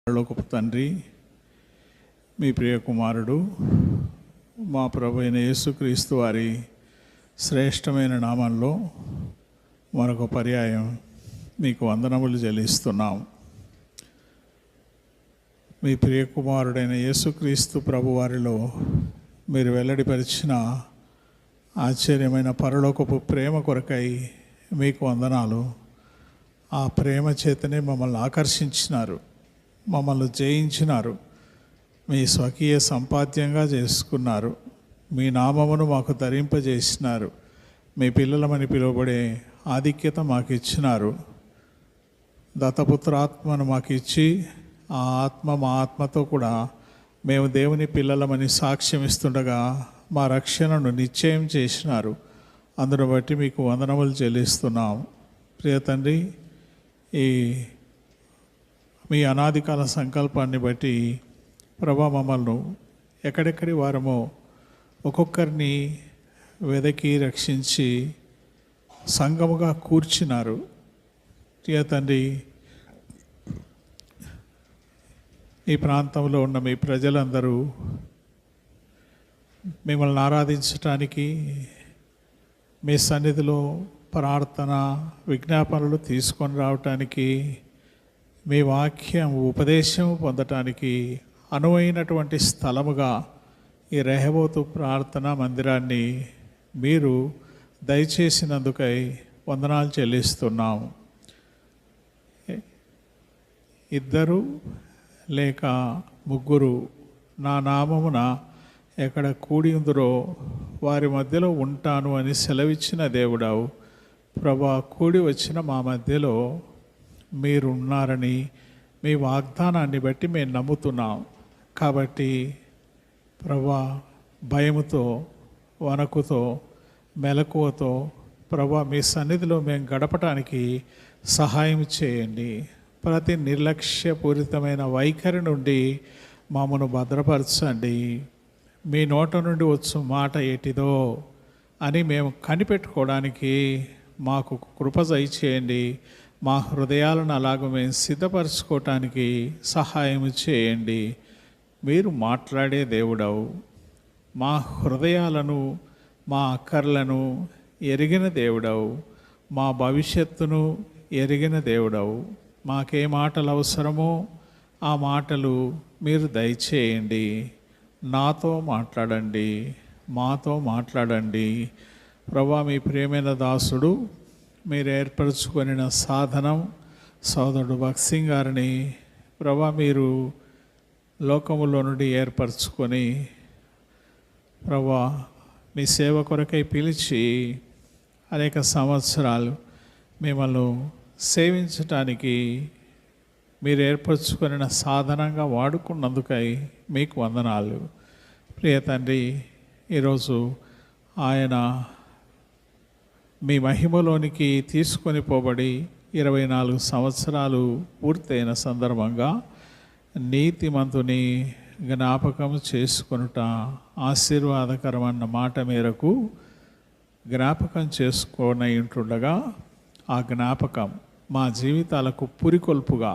పరలోకపు తండ్రి, మీ ప్రియ కుమారుడు మా ప్రభు అయిన యేసుక్రీస్తు వారి శ్రేష్టమైన నామంలో మరొక పర్యాయం మీకు వందనములు చెల్లిస్తున్నాం. మీ ప్రియ కుమారుడైన యేసుక్రీస్తు ప్రభు వారిలో మీరు వెల్లడిపరిచిన ఆశ్చర్యమైన పరలోకపు ప్రేమ కొరకై మీకు వందనాలు. ఆ ప్రేమ చేతనే మమ్మల్ని ఆకర్షించినారు, మమ్మల్ని జయించినారు, మీ స్వకీయ సంపాద్యంగా చేసుకున్నారు, మీ నామమును మాకు ధరింపజేసినారు, మీ పిల్లలమని పిలువబడే ఆధిక్యత మాకు ఇచ్చినారు. దత్తపుత్రాత్మను మాకు ఇచ్చి ఆ ఆత్మ మా ఆత్మతో కూడా మేము దేవుని పిల్లలమని సాక్ష్యం ఇస్తుండగా మా రక్షణను నిశ్చయం చేసినారు. అందును బట్టి మీకు వందనములు చెల్లిస్తున్నాం. ప్రియ తండ్రి, ఈ మీ అనాదికాల సంకల్పాన్ని బట్టి ప్రభా మమ్మల్ని ఎక్కడెక్కడి వారమో ఒక్కొక్కరిని వెదకి రక్షించి సంఘముగా కూర్చున్నారు. ప్రియ తండ్రి, ఈ ప్రాంతంలో ఉన్న మీ ప్రజలందరూ మిమ్మల్ని ఆరాధించటానికి మీ సన్నిధిలో ప్రార్థన విజ్ఞాపనలు తీసుకొని రావటానికి, మీ వాక్యం ఉపదేశం పొందటానికి అనువైనటువంటి స్థలముగా ఈ రెహబోతు ప్రార్థనా మందిరాన్ని మీరు దయచేసినందుకై వందనాలు చెల్లిస్తున్నాము. ఇద్దరు లేక ముగ్గురు నా నామమున ఎక్కడ కూడి ఉందరో వారి మధ్యలో ఉంటాను అని సెలవిచ్చిన దేవుడావు. ప్రభా, కూడి వచ్చిన మా మధ్యలో మీరున్నారని మీ వాగ్దానాన్ని బట్టి మేము నమ్ముతున్నాం. కాబట్టి ప్రభా, భయముతో, వణకుతో, మెలకువతో ప్రభా మీ సన్నిధిలో మేము గడపటానికి సహాయం చేయండి. ప్రతి నిర్లక్ష్యపూరితమైన వైఖరి నుండి మమ్మను భద్రపరచండి. మీ నోట నుండి వచ్చు మాట ఏటిదో అని మేము కనిపెట్టుకోవడానికి మాకు కృప దయచేయండి. మా హృదయాలను అలాగ మేము సిద్ధపరచుకోవటానికి సహాయం చేయండి. మీరు మాట్లాడే దేవుడవు, మా హృదయాలను మా అక్కర్లను ఎరిగిన దేవుడవు, మా భవిష్యత్తును ఎరిగిన దేవుడవు. మాకే మాటలు అవసరమో ఆ మాటలు మీరు దయచేయండి. నాతో మాట్లాడండి, మాతో మాట్లాడండి. ప్రభా, మీ ప్రియమైన దాసుడు మీరు ఏర్పరచుకొనిన సాధనం సోదరుడు భక్సింగ్ గారిని ప్రభా మీరు లోకములో నుండి ఏర్పరచుకొని ప్రభా మీ సేవ కొరకై పిలిచి అనేక సంవత్సరాలు మిమ్మల్ని సేవించటానికి మీరు ఏర్పరచుకొనిన సాధనంగా వాడుకున్నందుకై మీకు వందనాలు. ప్రియ తండ్రి, ఈరోజు ఆయన మీ మహిమలోనికి తీసుకొని పోబడి 24 సంవత్సరాలు పూర్తయిన సందర్భంగా నీతిమంతుని జ్ఞాపకం చేసుకొనుట ఆశీర్వాదకరమన్న మాట మేరకు జ్ఞాపకం చేసుకోనై ఉంటుండగా ఆ జ్ఞాపకం మా జీవితాలకు పురికొల్పుగా,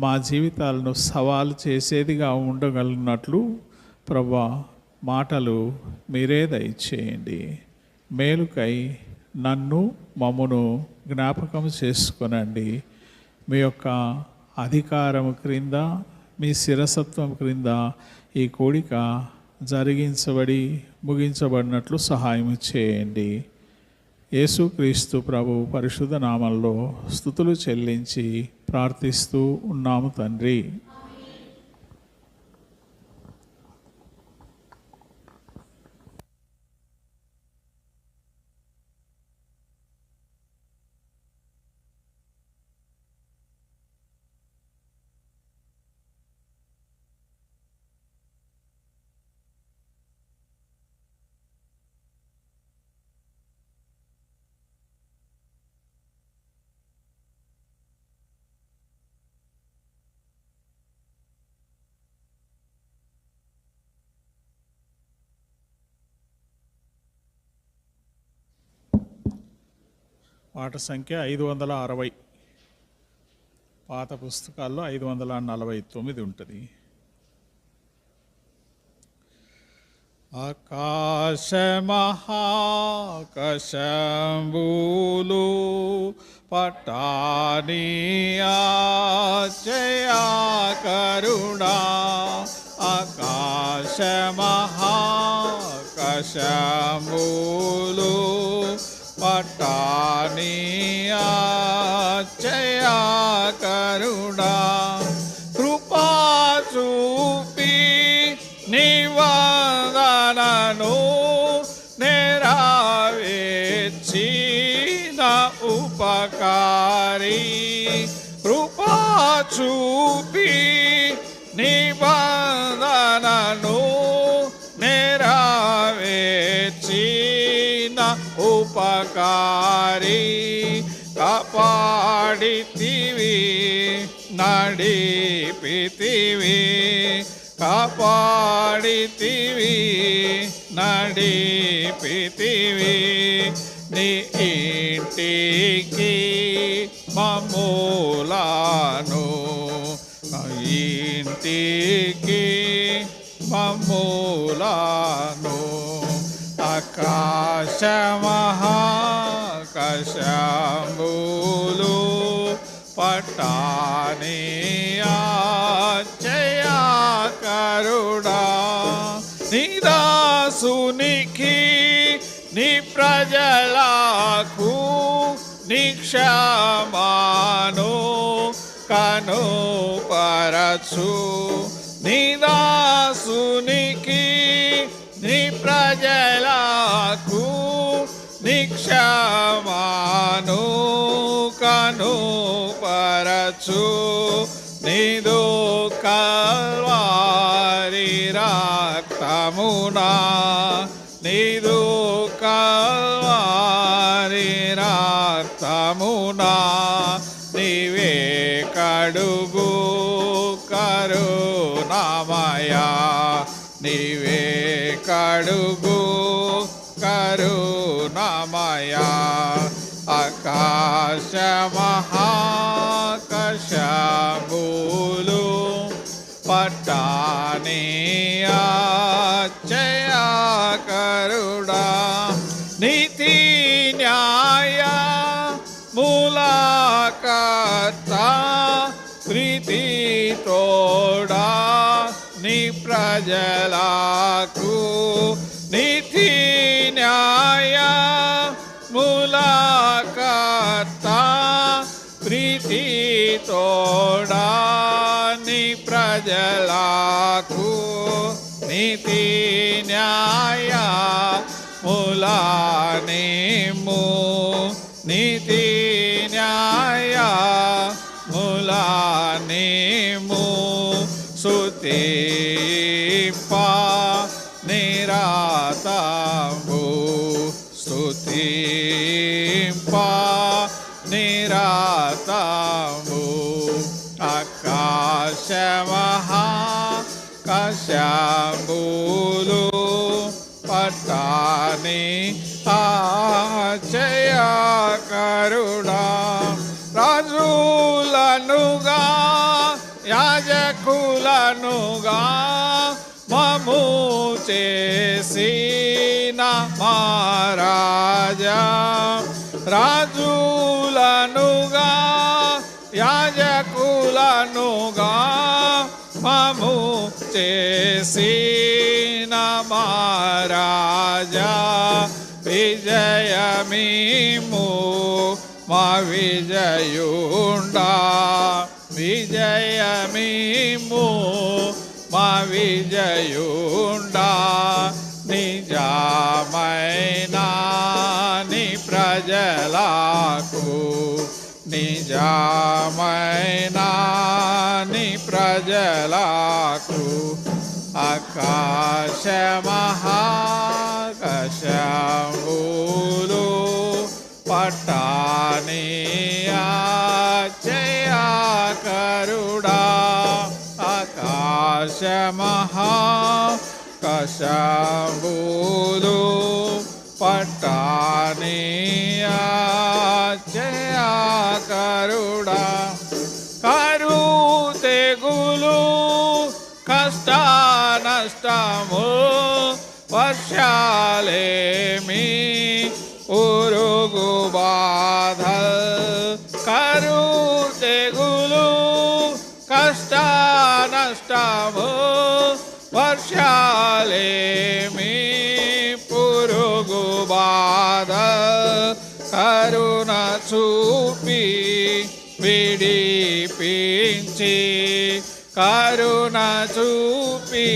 మా జీవితాలను సవాలు చేసేదిగా ఉండగలిగినట్లు ప్రభా మాటలు మీరే దయచేయండి. మేలుకై నన్ను మమ్మును జ్ఞాపకం చేసుకొనండి. మీ యొక్క అధికారము క్రింద, మీ శిరసత్వం క్రింద ఈ కోడిక జరిగించబడి ముగించబడినట్లు సహాయం చేయండి. యేసుక్రీస్తు ప్రభు పరిశుద్ధ నామంలో స్తుతులు చెల్లించి ప్రార్థిస్తూ ఉన్నాము తండ్రి. పాట సంఖ్య 560. పాత పుస్తకాల్లో 549 ఉంటుంది. ఆకాశమహాకాశంబులు పట్టానియాచయాకరుడా, ఆకాశమహాకాశంబులు పట్టానియాచయాకరుడా, కృపా చూపి నివాదనను నెరవేర్చిన ఉపకారి, కృపా చూపి నిబంధనను నెరవేర్చిన ఉపకారి, కాపాడితివి నడిపితివి, కాపాడితివి నడిపితివి, నీ ఇంటికి మమ్ములను, ఇంటికి మమ్ములను, ఆకాశమహాకాశంబులు పట్టానియాచయాకరుడా, నీ దాసునికి నీ ప్రజలకు నిక్షమాను కనుపరచు, నీ దాసునికి నీ ప్రజలకు నిక్షమాను కనుపరచు, నీదు కల్వారి రక్తమునా, నీదు కల్వారి రక్తమునా, నీవే కడుగు కరుణామయా, నీవే కడుగు కరుణామయా, ఆకాశమహాకాశంబులు పట్టానియాచయాకరుడా, నీతి న్యాయ మూలకర్త, ప్రీతి తోడా నీ ప్రజలకు, నీతి న్యాయ మూలకర్త, ప్రీతి తోడా నీ ప్రజలకు, నీతి న్యాయ మూలనేము, నీతి న్యాయ మూలనేము, స్తుతింప నిరతము, స్తుతింప నిరతము, ఆకాశమహాకాశంబులు పట్టానియాచయాకరుడా, రాజులనుగా యాజకులనుగా మమ్ము చేసిన మహారాజా, రాజులనుగా యాజకులనుగా మమ్ము చేసిన మహారాజా, విజయమీము మా విజయుండా, విజయమీము మా విజయుండా, నిజమైన నీ ప్రజలకు, నిజమైన నీ ప్రజలకు, ఆకాశమహాకాశంబులు పట్టానియాచయాకరుడా, ఆకాశమహాకాశంబులు పట్టానియాచయాకరుడా, తెగులు కష్ట నష్టము వర్షాలేమి పురుగు బాధ కరు తెగులు కష్ట నష్టము వర్షాలేమి పురుగు బాధ కరుణ చూపి విడిపించి కరుణ చూపి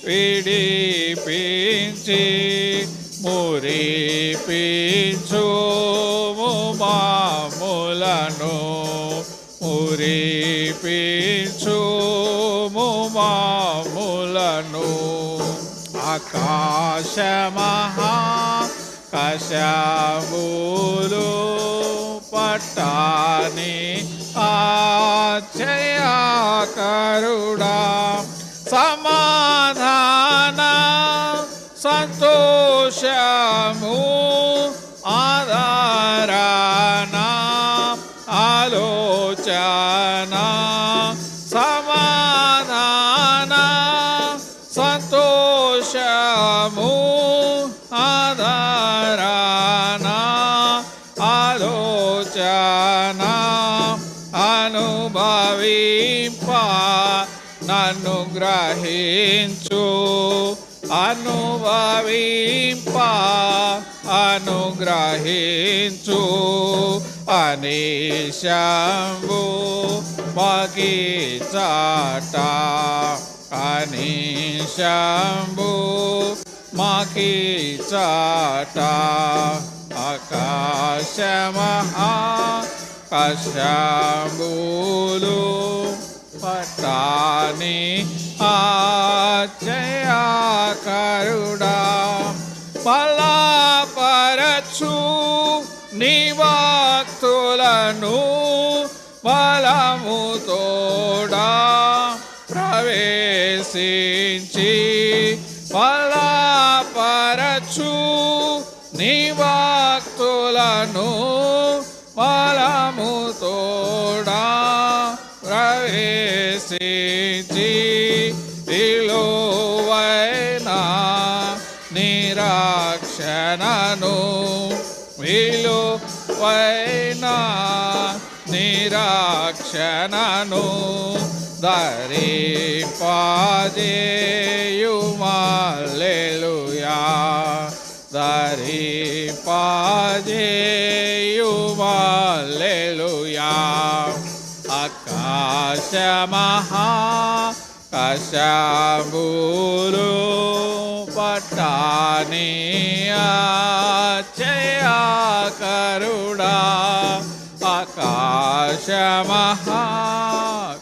విడిపించి మురిపించు మాములను మురిపించు మాములను ఆకాశమహా కశములు పట్టాని ఆచయాకరుడా సమాధాన సంతోషము ఆధారణ ఆలోచన సమాధాన సంతోషము ఆధారణ ఆలోచన అనుభవింప నన్ను గ్రహించు అనుభవింప అనుగ్రహించు అనీశంబు మగీచాట అనీశంబు మగీచాట ఆకాశమహా కశంబులు పట్టాని ఆచయాకరుడా బలపరచు నీ భక్తులను బలముతోడా ప్రవేశించి బలపరచు నీ భక్తులను బలముతోడా ప్రవేశించి విలువైన నిరక్షణను విలువైన నిరక్షణను ధరింపజేయుమల్లెలూయా ధరింపజేయుమల్లెలూయా ఆకాశమహా కశంబులు పట్టాని ఆచయాకరుడా ఆకాశమహా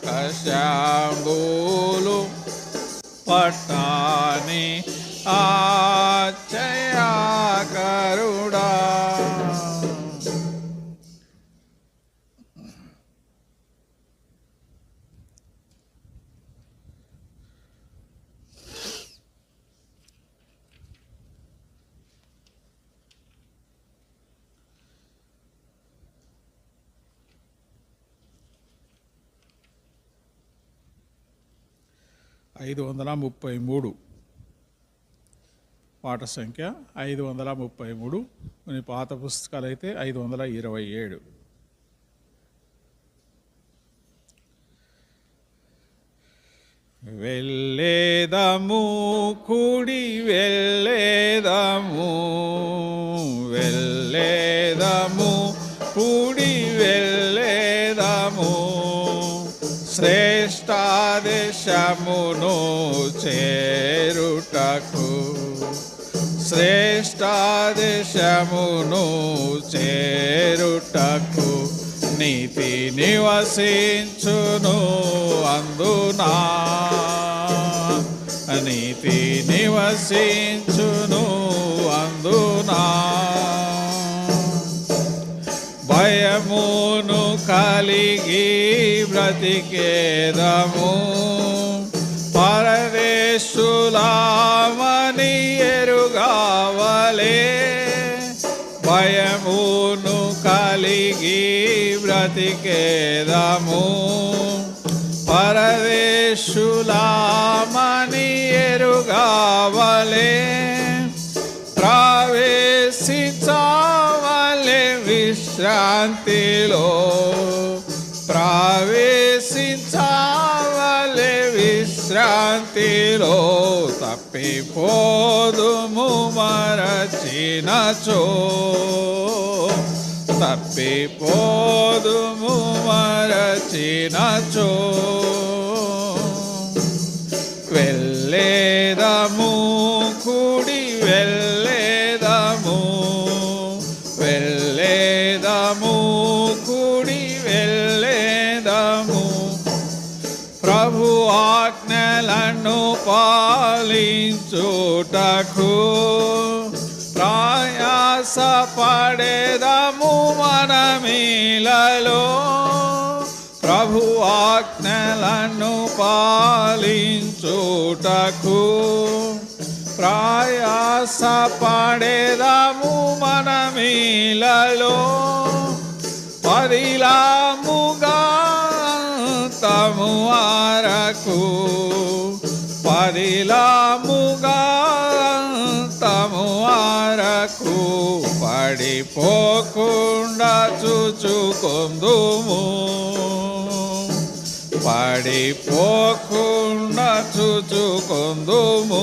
కశంబులు పట్టాని ఆచయాకరుడా. ఐదు 533 పాట సంఖ్య 533. కొన్ని పాత పుస్తకాలు అయితే 527. వెళ్ళేదము కుడి వెళ్ళేదము వెళ్ళేదము కుడి వెళ్ళేదము శ్రేష్ఠ దేశమును చేరుటకు శ్రేష్ఠ దేశమును చేరుటకు నీతి నివసించును అందునా నీతి నివసించును అందునా భయమును కలిగి బ్రతికేదము పరదేశులామని ఎరుగావలే భయమును కలిగి బ్రతికేదము పరదేశులామని పరదేశులామని ఎరుగావలే ప్రవేశించవలే విశ్రాంతిలో ప్రవేశించవలే విశ్రాంతిలో తప్పిపోదుము మరచినచో తప్పిపోదుము మరచినచో వెళ్ళేదము కూడి వెళ్ళేదము వెళ్ళేదము కూడి వెళ్ళేదము ప్రభు ఆజ్ఞలను పాలించుటకు ప్రయాస పడేదము మనమిలలో ప్రభు ఆజ్ఞలను పాలించుటకు ప్రయాస పడేదము మనమిలలో పరిలాముగా తము ఆరకు పరిలాముగా తము ఆరకు పడిపోకుండా చూచుకొందుము పడిపోకుండా చూచుకొందుము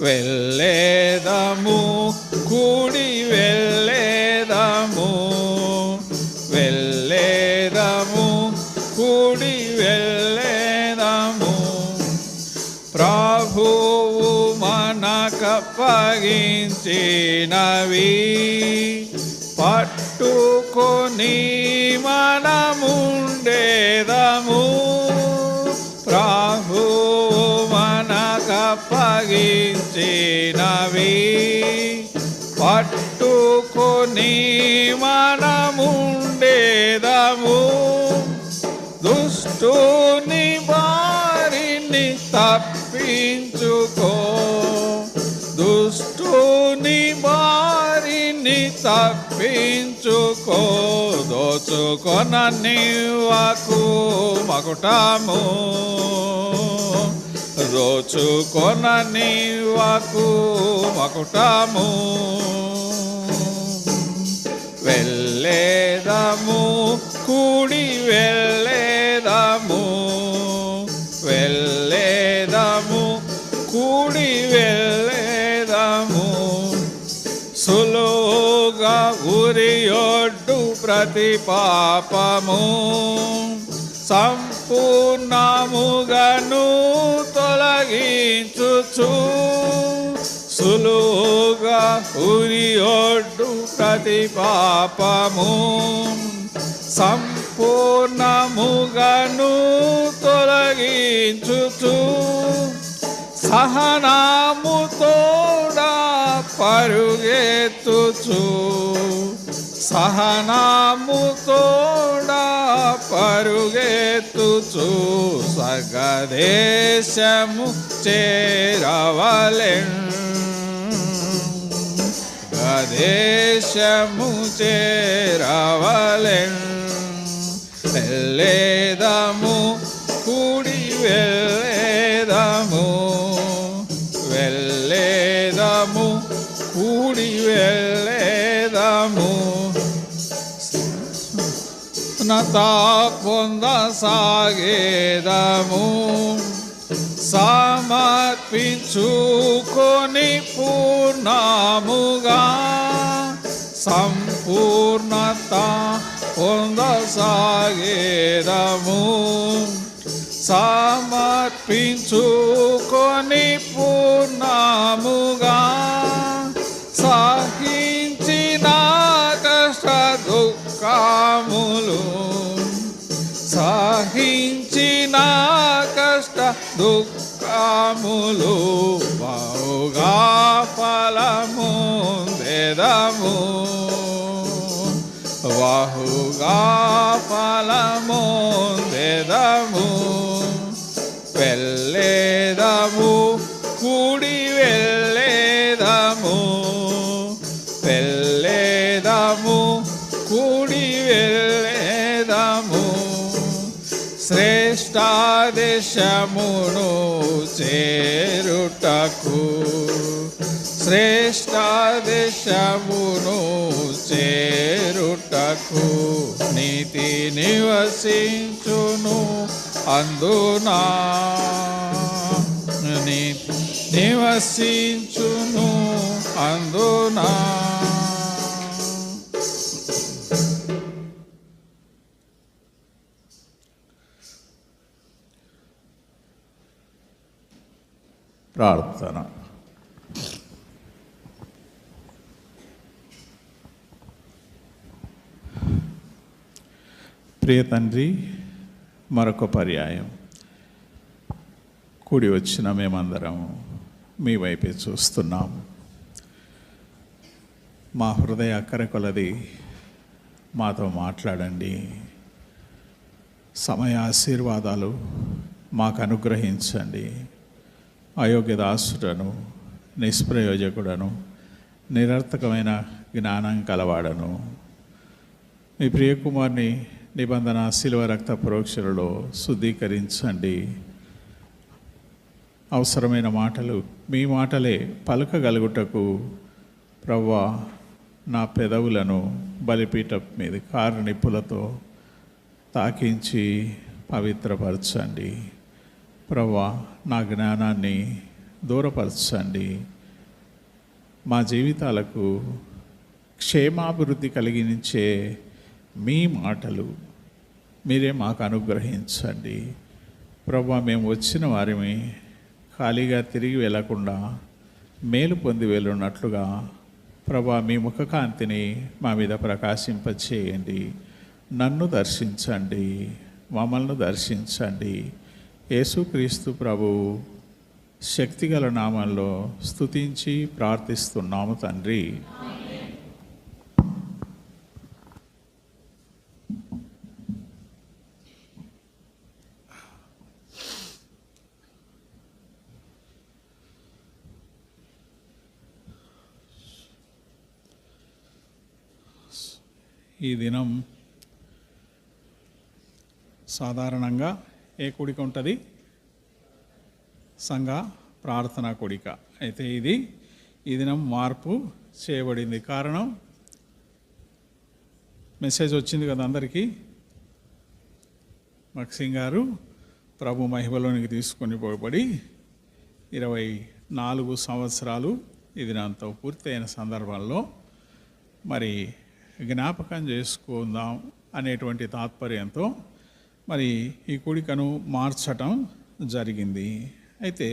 వెళ్ళేదము కూడి వెళ్ళేదము వెళ్ళేదము కూడి వెళ్ళేదము ప్రభువు మనకప్పగించినవి పట్టుకొని మనముండేదము ప్రభువు మనకప్పగించినవి పట్టుకొని మనముండేదము దుష్టుని బారిని తప్పించుకో దుష్టుని బారిని తప్పించుకో దోచుకొన నీవకు మకుటము దోచుకొన నీవకు మకుటము వెళ్ళేదము కూడి వెళ్ళేదము వెళ్ళేదము కూడి వెళ్ళేదము సులువుగా ఉరియొడ్డు ప్రతి పాపము సంపూర్ణముగను తొలగించుచు సులువుగా ఉరియొడ్డు ప్రతి పాపము సంపూర్ణముగను తొలగించుచు సహనాము తోడా పరుగెత్తుచు సహనాము తోడా పరుగెత్తుచు సగదేశము చేరవలెన్ గదేశము చేరవలెన్ వెళ్ళేదము కూడి వెళ్ళేదము వెళ్ళేదము కూడి వెళ్ళేదము నతా పొందసాగేదము సమర్పించుకొని పూర్ణముగా సంపూర్ణత పొందసాగేదము సమర్పించుకొని పూర్ణముగా సహించిన కష్ట దుఃఖములు సహించిన కష్ట దుఃఖములు బహుగా ఫలముందెదము బహుగా ఫలముందెదము వెళ్ళేదము కూడి వెళ్ళేదము వెళ్ళేదము కూడి వెళ్ళేదము శ్రేష్టాదేశమును చేరుటకు శ్రేష్టాదేశమును చేరుటకు నీతి నివసించును అందునా నివసించును అందునా. ప్రార్థన. ప్రియ తండ్రి, మరొక పర్యాయం కూడి వచ్చిన మేమందరం మీ వైపే చూస్తున్నాము. మా హృదయ అక్కర కొలది మాతో మాట్లాడండి. సమయ ఆశీర్వాదాలు మాకు అనుగ్రహించండి. అయోగ్య దాసుడను, నిష్ప్రయోజకుడను, నిరర్థకమైన జ్ఞానం కలవాడను మీ ప్రియకుమార్ని నిబంధన శిలువ రక్త ప్రోక్షలలో శుద్ధీకరించండి. అవసరమైన మాటలు మీ మాటలే పలకగలుగుటకు ప్రవ్వా నా పెదవులను బలిపీఠం మీద కారునిప్పులతో తాకించి పవిత్రపరచండి. ప్రవ్వా నా జ్ఞానాన్ని దూరపరచండి. మా జీవితాలకు క్షేమాభివృద్ధి కలిగించే మీ మాటలు మీరే మాకు అనుగ్రహించండి. ప్రభువా, మేము వచ్చిన వారిని ఖాళీగా తిరిగి వెళ్లకుండా మేలు పొంది వెళ్ళున్నట్లుగా ప్రభువా మీ ముఖకాంతిని మా మీద ప్రకాశింపచేయండి. నన్ను దర్శించండి, మమ్మల్ని దర్శించండి. యేసుక్రీస్తు ప్రభు శక్తిగల నామంలో స్తుతించి ప్రార్థిస్తున్నాము తండ్రి. ఈ దినం సాధారణంగా ఏ కూడిక ఉంటుంది? సంఘ ప్రార్థనా కూడిక. అయితే ఈ దినం మార్పు చేయబడింది. కారణం, మెసేజ్ వచ్చింది కదా అందరికీ. మక్సింగ్ గారు ప్రభు మహిమలోనికి తీసుకొని పోబడి 24 సంవత్సరాలు ఈ దినంతో పూర్తయిన సందర్భంలో మరి జ్ఞాపకం చేసుకుందాం అనేటువంటి తాత్పర్యంతో మరి ఈ కూడికను మార్చటం జరిగింది. అయితే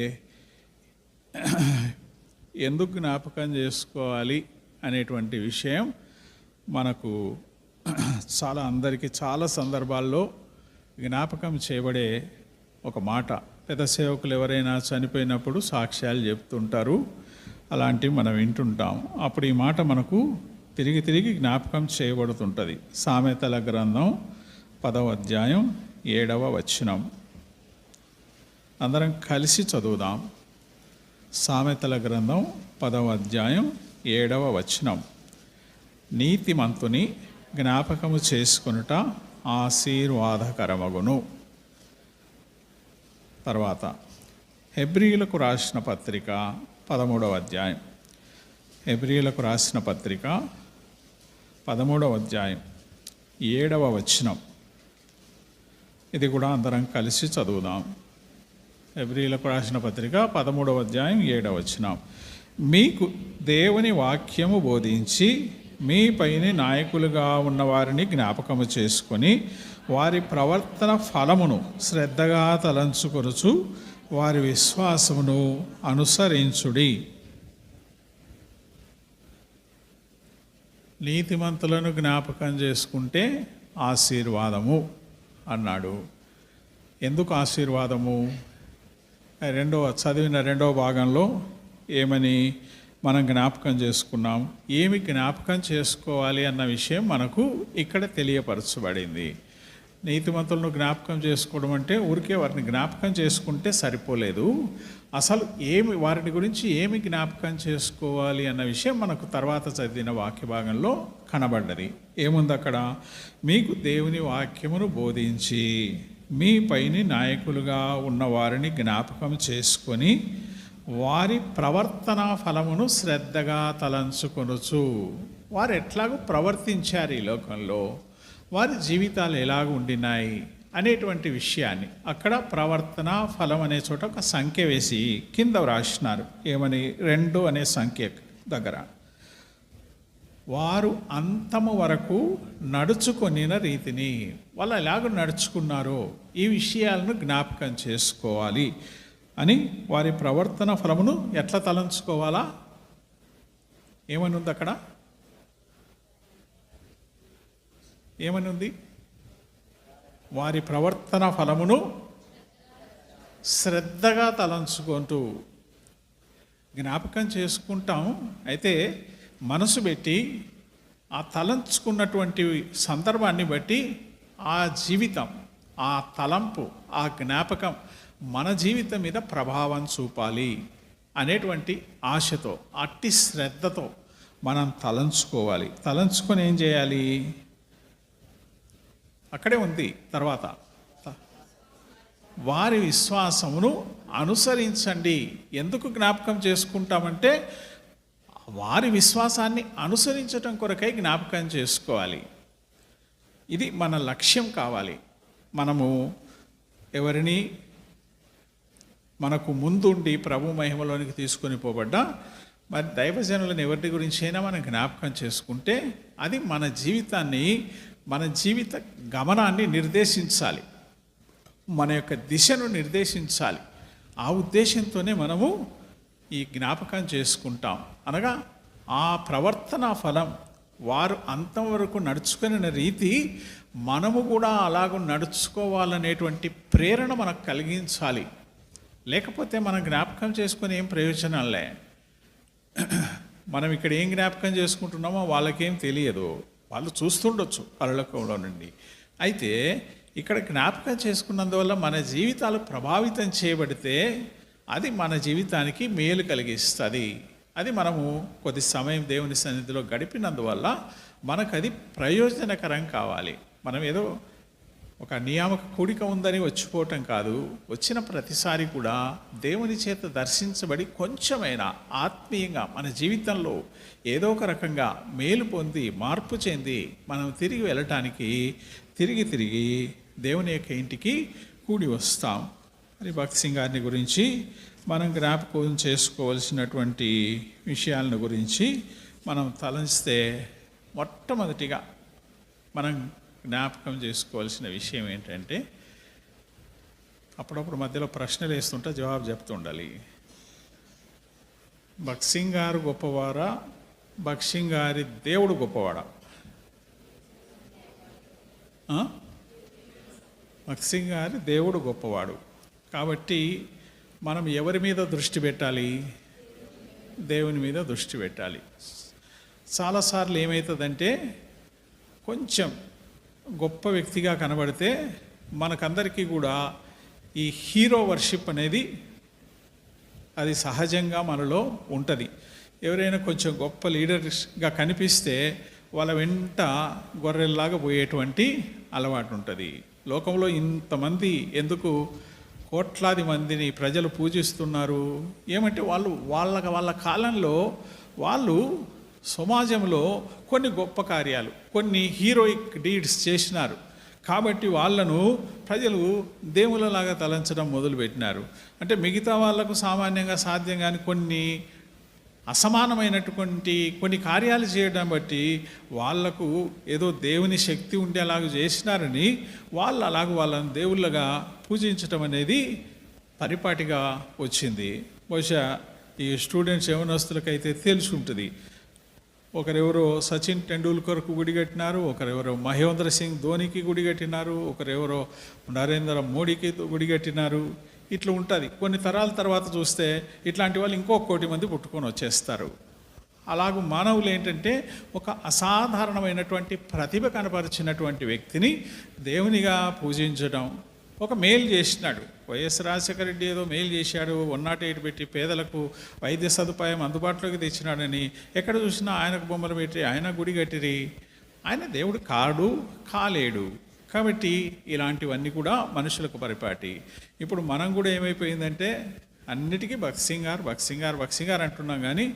ఎందుకు జ్ఞాపకం చేసుకోవాలి అనేటువంటి విషయం మనకు అందరికీ చాలా సందర్భాల్లో జ్ఞాపకం చేయబడే ఒక మాట. పెద్ద సేవకులు ఎవరైనా చనిపోయినప్పుడు సాక్ష్యాలు చెప్తుంటారు, అలాంటివి మనం వింటుంటాం. అప్పుడు ఈ మాట మనకు తిరిగి జ్ఞాపకం చేయబడుతుంటుంది. సామెతల గ్రంథం 10వ అధ్యాయం 7వ వచనం. అందరం కలిసి చదువుదాం. సామెతల గ్రంథం 10వ అధ్యాయం 7వ వచనం. నీతిమంతుని జ్ఞాపకము చేసుకొనుట ఆశీర్వాదకరమగును. తర్వాత హెబ్రీయులకు రాసిన పత్రిక 13వ అధ్యాయం. హెబ్రీయులకు రాసిన పత్రిక 13వ అధ్యాయం 7వ వచనం. ఇది కూడా అందరం కలిసి చదువుదాం. హెబ్రీయులకు రాసిన పత్రిక 13వ అధ్యాయం 7వ వచనం. మీకు దేవుని వాక్యము బోధించి మీ పైన నాయకులుగా ఉన్నవారిని జ్ఞాపకము చేసుకొని వారి ప్రవర్తన ఫలమును శ్రద్ధగా తలంచుకొనుచు వారి విశ్వాసమును అనుసరించుడి. నీతిమంతులను జ్ఞాపకం చేసుకుంటే ఆశీర్వాదము అన్నాడు. ఎందుకు ఆశీర్వాదము? చదివిన రెండవ భాగంలో ఏమని మనం జ్ఞాపకం చేసుకున్నాం? ఏమి జ్ఞాపకం చేసుకోవాలి అన్న విషయం మనకు ఇక్కడ తెలియపరచబడింది. నీతిమంతులను జ్ఞాపకం చేసుకోవడం అంటే ఊరికే వారిని జ్ఞాపకం చేసుకుంటే సరిపోలేదు. అసలు వారిని గురించి ఏమి జ్ఞాపకం చేసుకోవాలి అన్న విషయం మనకు తర్వాత చదివిన వాక్య భాగంలో కనబడ్డది. ఏముంది అక్కడ? మీకు దేవుని వాక్యమును బోధించి మీ పైని నాయకులుగా ఉన్న వారిని జ్ఞాపకం చేసుకొని వారి ప్రవర్తన ఫలమును శ్రద్ధగా తలంచుకొనుచు. వారు ఎట్లాగూ ప్రవర్తించారు ఈ లోకంలో, వారి జీవితాలు ఎలాగ ఉండినాయి అనేటువంటి విషయాన్ని అక్కడ ప్రవర్తన ఫలం అనే చోట ఒక సంఖ్య వేసి కింద వ్రాసినారు. ఏమని? 2 అనే సంఖ్య దగ్గర వారు అంతము వరకు నడుచుకొనిన రీతిని, వాళ్ళు ఎలాగ నడుచుకున్నారో ఈ విషయాలను జ్ఞాపకం చేసుకోవాలి అని, వారి ప్రవర్తన ఫలమును ఎట్లా తలంచుకోవాలా? ఏమని ఉంది అక్కడ? ఏమని ఉంది? వారి ప్రవర్తన ఫలమును శ్రద్ధగా తలంచుకుంటూ. జ్ఞాపకం చేసుకుంటాం, అయితే మనసు పెట్టి ఆ తలంచుకున్నటువంటి సందర్భాన్ని బట్టి ఆ జీవితం, ఆ తలంపు, ఆ జ్ఞాపకం మన జీవితం మీద ప్రభావం చూపాలి అనేటువంటి ఆశతో, అట్టి శ్రద్ధతో మనం తలంచుకోవాలి. తలంచుకొని ఏం చేయాలి? అక్కడే ఉంది తర్వాత, వారి విశ్వాసమును అనుసరించండి. ఎందుకు జ్ఞాపకం చేసుకుంటామంటే వారి విశ్వాసాన్ని అనుసరించటం కొరకై జ్ఞాపకం చేసుకోవాలి. ఇది మన లక్ష్యం కావాలి. మనము ఎవరిని మనకు ముందుండి ప్రభు మహిమలోనికి తీసుకొని పోబడ్డా మరి దైవజనులను ఎవరి గురించి అయినా మనం జ్ఞాపకం చేసుకుంటే అది మన జీవితాన్ని, మన జీవిత గమనాన్ని నిర్దేశించాలి, మన యొక్క దిశను నిర్దేశించాలి. ఆ ఉద్దేశంతోనే మనము ఈ జ్ఞాపకం చేసుకుంటాం. అనగా ఆ ప్రవర్తన ఫలం, వారు అంతం వరకు నడుచుకునే రీతి మనము కూడా అలాగ నడుచుకోవాలనేటువంటి ప్రేరణ మనకు కలిగించాలి. లేకపోతే మనం జ్ఞాపకం చేసుకుని ఏం ప్రయోజనాలే. మనం ఇక్కడ ఏం జ్ఞాపకం చేసుకుంటున్నామో వాళ్ళకేం తెలియదు, వాళ్ళు చూస్తుండొచ్చు పరలోకంలో నుండి. అయితే ఇక్కడ జ్ఞాపకం చేసుకున్నందువల్ల మన జీవితాలు ప్రభావితం చేయబడితే అది మన జీవితానికి మేలు కలిగిస్తుంది. అది మనము కొద్ది సమయం దేవుని సన్నిధిలో గడిపినందువల్ల మనకు అది ప్రయోజనకరం కావాలి. మనం ఏదో ఒక నియామక కూడిక ఉందని వచ్చిపోవటం కాదు, వచ్చిన ప్రతిసారి కూడా దేవుని చేత దర్శించబడి కొంచెమైనా ఆత్మీయంగా మన జీవితంలో ఏదో ఒక రకంగా మేలు పొంది మార్పు చెంది మనం తిరిగి వెళ్ళటానికి తిరిగి దేవుని యొక్క ఇంటికి కూడి వస్తాం. మరి భక్త్ సింగ్ గారిని గురించి మనం జ్ఞాపకం చేసుకోవాల్సినటువంటి విషయాలను గురించి మనం తలంచితే మొట్టమొదటిగా మనం జ్ఞాపకం చేసుకోవాల్సిన విషయం ఏంటంటే, అప్పుడప్పుడు మధ్యలో ప్రశ్నలు వేస్తుంటే జవాబు చెప్తూ ఉండాలి. భక్త్ సింగ్ గారు గొప్పవారా, భక్త్ సింగ్ గారి దేవుడు గొప్పవాడా? భక్త్ సింగ్ గారి దేవుడు గొప్పవాడు కాబట్టి మనం ఎవరి మీద దృష్టి పెట్టాలి? దేవుని మీద దృష్టి పెట్టాలి. చాలాసార్లు ఏమవుతుందంటే, కొంచెం గొప్ప వ్యక్తిగా కనబడితే మనకందరికీ కూడా ఈ హీరో వర్షిప్ అనేది అది సహజంగా మనలో ఉంటుంది. ఎవరైనా కొంచెం గొప్ప లీడర్స్గా కనిపిస్తే వాళ్ళ వెంట గొర్రెల్లాగా పోయేటువంటి అలవాటు ఉంటుంది. లోకంలో ఇంతమంది ఎందుకు కోట్లాది మందిని ప్రజలు పూజిస్తున్నారు? ఏమంటే వాళ్ళ కాలంలో వాళ్ళు సమాజంలో కొన్ని గొప్ప కార్యాలు, కొన్ని హీరోయిక్ డీడ్స్ చేసినారు కాబట్టి వాళ్ళను ప్రజలు దేవుళ్ళలాగా తలంచడం మొదలుపెట్టినారు. అంటే మిగతా వాళ్లకు సామాన్యంగా సాధ్యం కాని కొన్ని అసమానమైనటువంటి కొన్ని కార్యాలు చేయడం బట్టి వాళ్లకు ఏదో దేవుని శక్తి ఉండేలాగా చేసినారని వాళ్ళు వాళ్ళని దేవుళ్ళగా పూజించడం అనేది పరిపాటిగా వచ్చింది. బహుశా ఈ స్టూడెంట్స్ యవనస్తులకైతే తెలిసి ఉంటుంది. ఒకరెవరో సచిన్ టెండూల్కర్కు గుడి కట్టినారు, ఒకరెవరో మహేంద్ర సింగ్ ధోనికి గుడి కట్టినారు, ఒకరెవరో నరేంద్ర మోడీకి గుడి కట్టినారు. ఇట్లా ఉంటుంది. కొన్ని తరాల తర్వాత చూస్తే ఇట్లాంటి వాళ్ళు ఇంకో 1 కోటి మంది పుట్టుకొని వచ్చేస్తారు. అలాగూ మానవులు ఏంటంటే ఒక అసాధారణమైనటువంటి ప్రతిభ కనపరిచినటువంటి వ్యక్తిని దేవునిగా పూజించడం. ఒక మేలు చేసినాడు వైఎస్ రాజశేఖర రెడ్డి, ఏదో మేలు చేశాడు, 108 పెట్టి పేదలకు వైద్య సదుపాయం అందుబాటులోకి తెచ్చినాడని ఎక్కడ చూసినా ఆయనకు బొమ్మలు పెట్టి ఆయన గుడి కట్టిరి. ఆయన దేవుడు కాడు, కాలేడు. కాబట్టి ఇలాంటివన్నీ కూడా మనుషులకు పరిపాటి. ఇప్పుడు మనం కూడా ఏమైపోయిందంటే అన్నిటికీ భక్సింగార్ అంటున్నాం, కానీ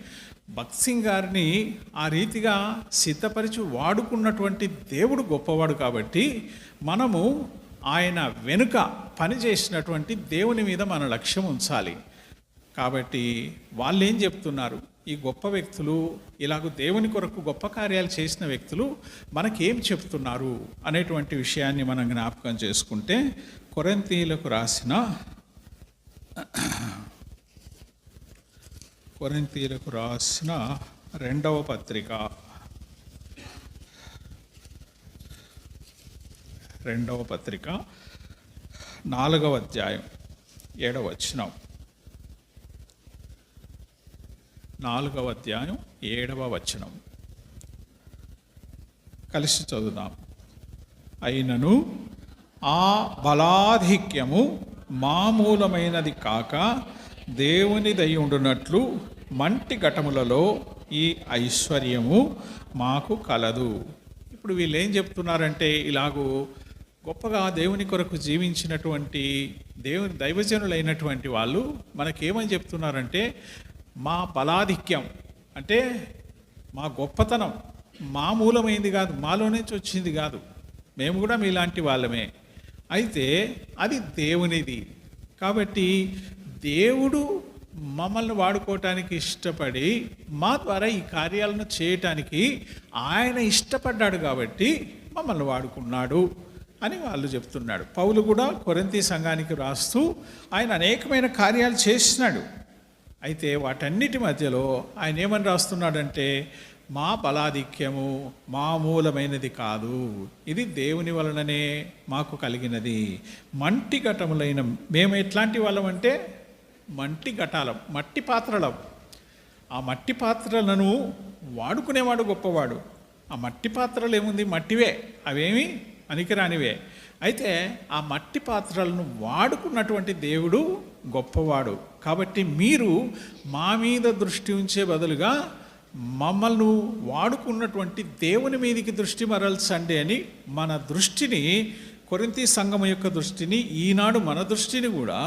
భక్సింగారిని ఆ రీతిగా సిద్ధపరిచి వాడుకున్నటువంటి దేవుడు గొప్పవాడు. కాబట్టి మనము ఆయన వెనుక పనిచేసినటువంటి దేవుని మీద మన లక్ష్యం ఉంచాలి. కాబట్టి వాళ్ళు ఏం చెప్తున్నారు, ఈ గొప్ప వ్యక్తులు, ఇలాగ దేవుని కొరకు గొప్ప కార్యాలు చేసిన వ్యక్తులు మనకేం చెప్తున్నారు అనేటువంటి విషయాన్ని మనం జ్ఞాపకం చేసుకుంటే, కొరింథీయులకు రాసిన 2వ పత్రిక 4వ అధ్యాయం 7వ వచనం. 4వ అధ్యాయం 7వ వచనం కలిసి చదువుదాం. అయినను ఆ బలాధిక్యము మామూలమైనది కాక దేవునిదై ఉండునట్లు మంటి ఘటములలో ఈ ఐశ్వర్యము మాకు కలదు. ఇప్పుడు వీళ్ళు ఏం చెప్తున్నారంటే, ఇలాగూ గొప్పగా దేవుని కొరకు జీవించినటువంటి దేవుని దైవజనులైనటువంటి వాళ్ళు మనకేమని చెప్తున్నారంటే, మా బలాధిక్యం అంటే మా గొప్పతనం మామూలమైంది కాదు, మాలో నుంచి వచ్చింది కాదు, మేము కూడా మీలాంటి వాళ్ళమే, అయితే అది దేవునిది. కాబట్టి దేవుడు మమ్మల్ని వాడుకోవటానికి ఇష్టపడి మా ద్వారా ఈ కార్యాలను చేయటానికి ఆయన ఇష్టపడ్డాడు, కాబట్టి మమ్మల్ని వాడుకున్నాడు అని వాళ్ళు చెప్తున్నాడు. పౌలు కూడా కొరింథీ సంఘానికి రాస్తూ ఆయన అనేకమైన కార్యాలు చేసినాడు. అయితే వాటన్నిటి మధ్యలో ఆయన ఏమని రాస్తున్నాడంటే, మా బలాధిక్యము మామూలమైనది కాదు, ఇది దేవుని వలననే మాకు కలిగినది. మంటి ఘటములైన మేము ఎట్లాంటి వాళ్ళం అంటే, మంటి ఘటాలం, మట్టి పాత్రలం. ఆ మట్టి పాత్రలను వాడుకునేవాడు గొప్పవాడు. ఆ మట్టి పాత్రలు ఏముంది, మట్టివే, అవేమి పనికిరానివే. అయితే ఆ మట్టి పాత్రలను వాడుకున్నటువంటి దేవుడు గొప్పవాడు. కాబట్టి మీరు మా మీద దృష్టి ఉంచే బదులుగా మమ్మల్ని వాడుకున్నటువంటి దేవుని మీదికి దృష్టి మరల్చండి అని మన దృష్టిని, కొరింథీ సంఘం యొక్క దృష్టిని, ఈనాడు మన దృష్టిని కూడా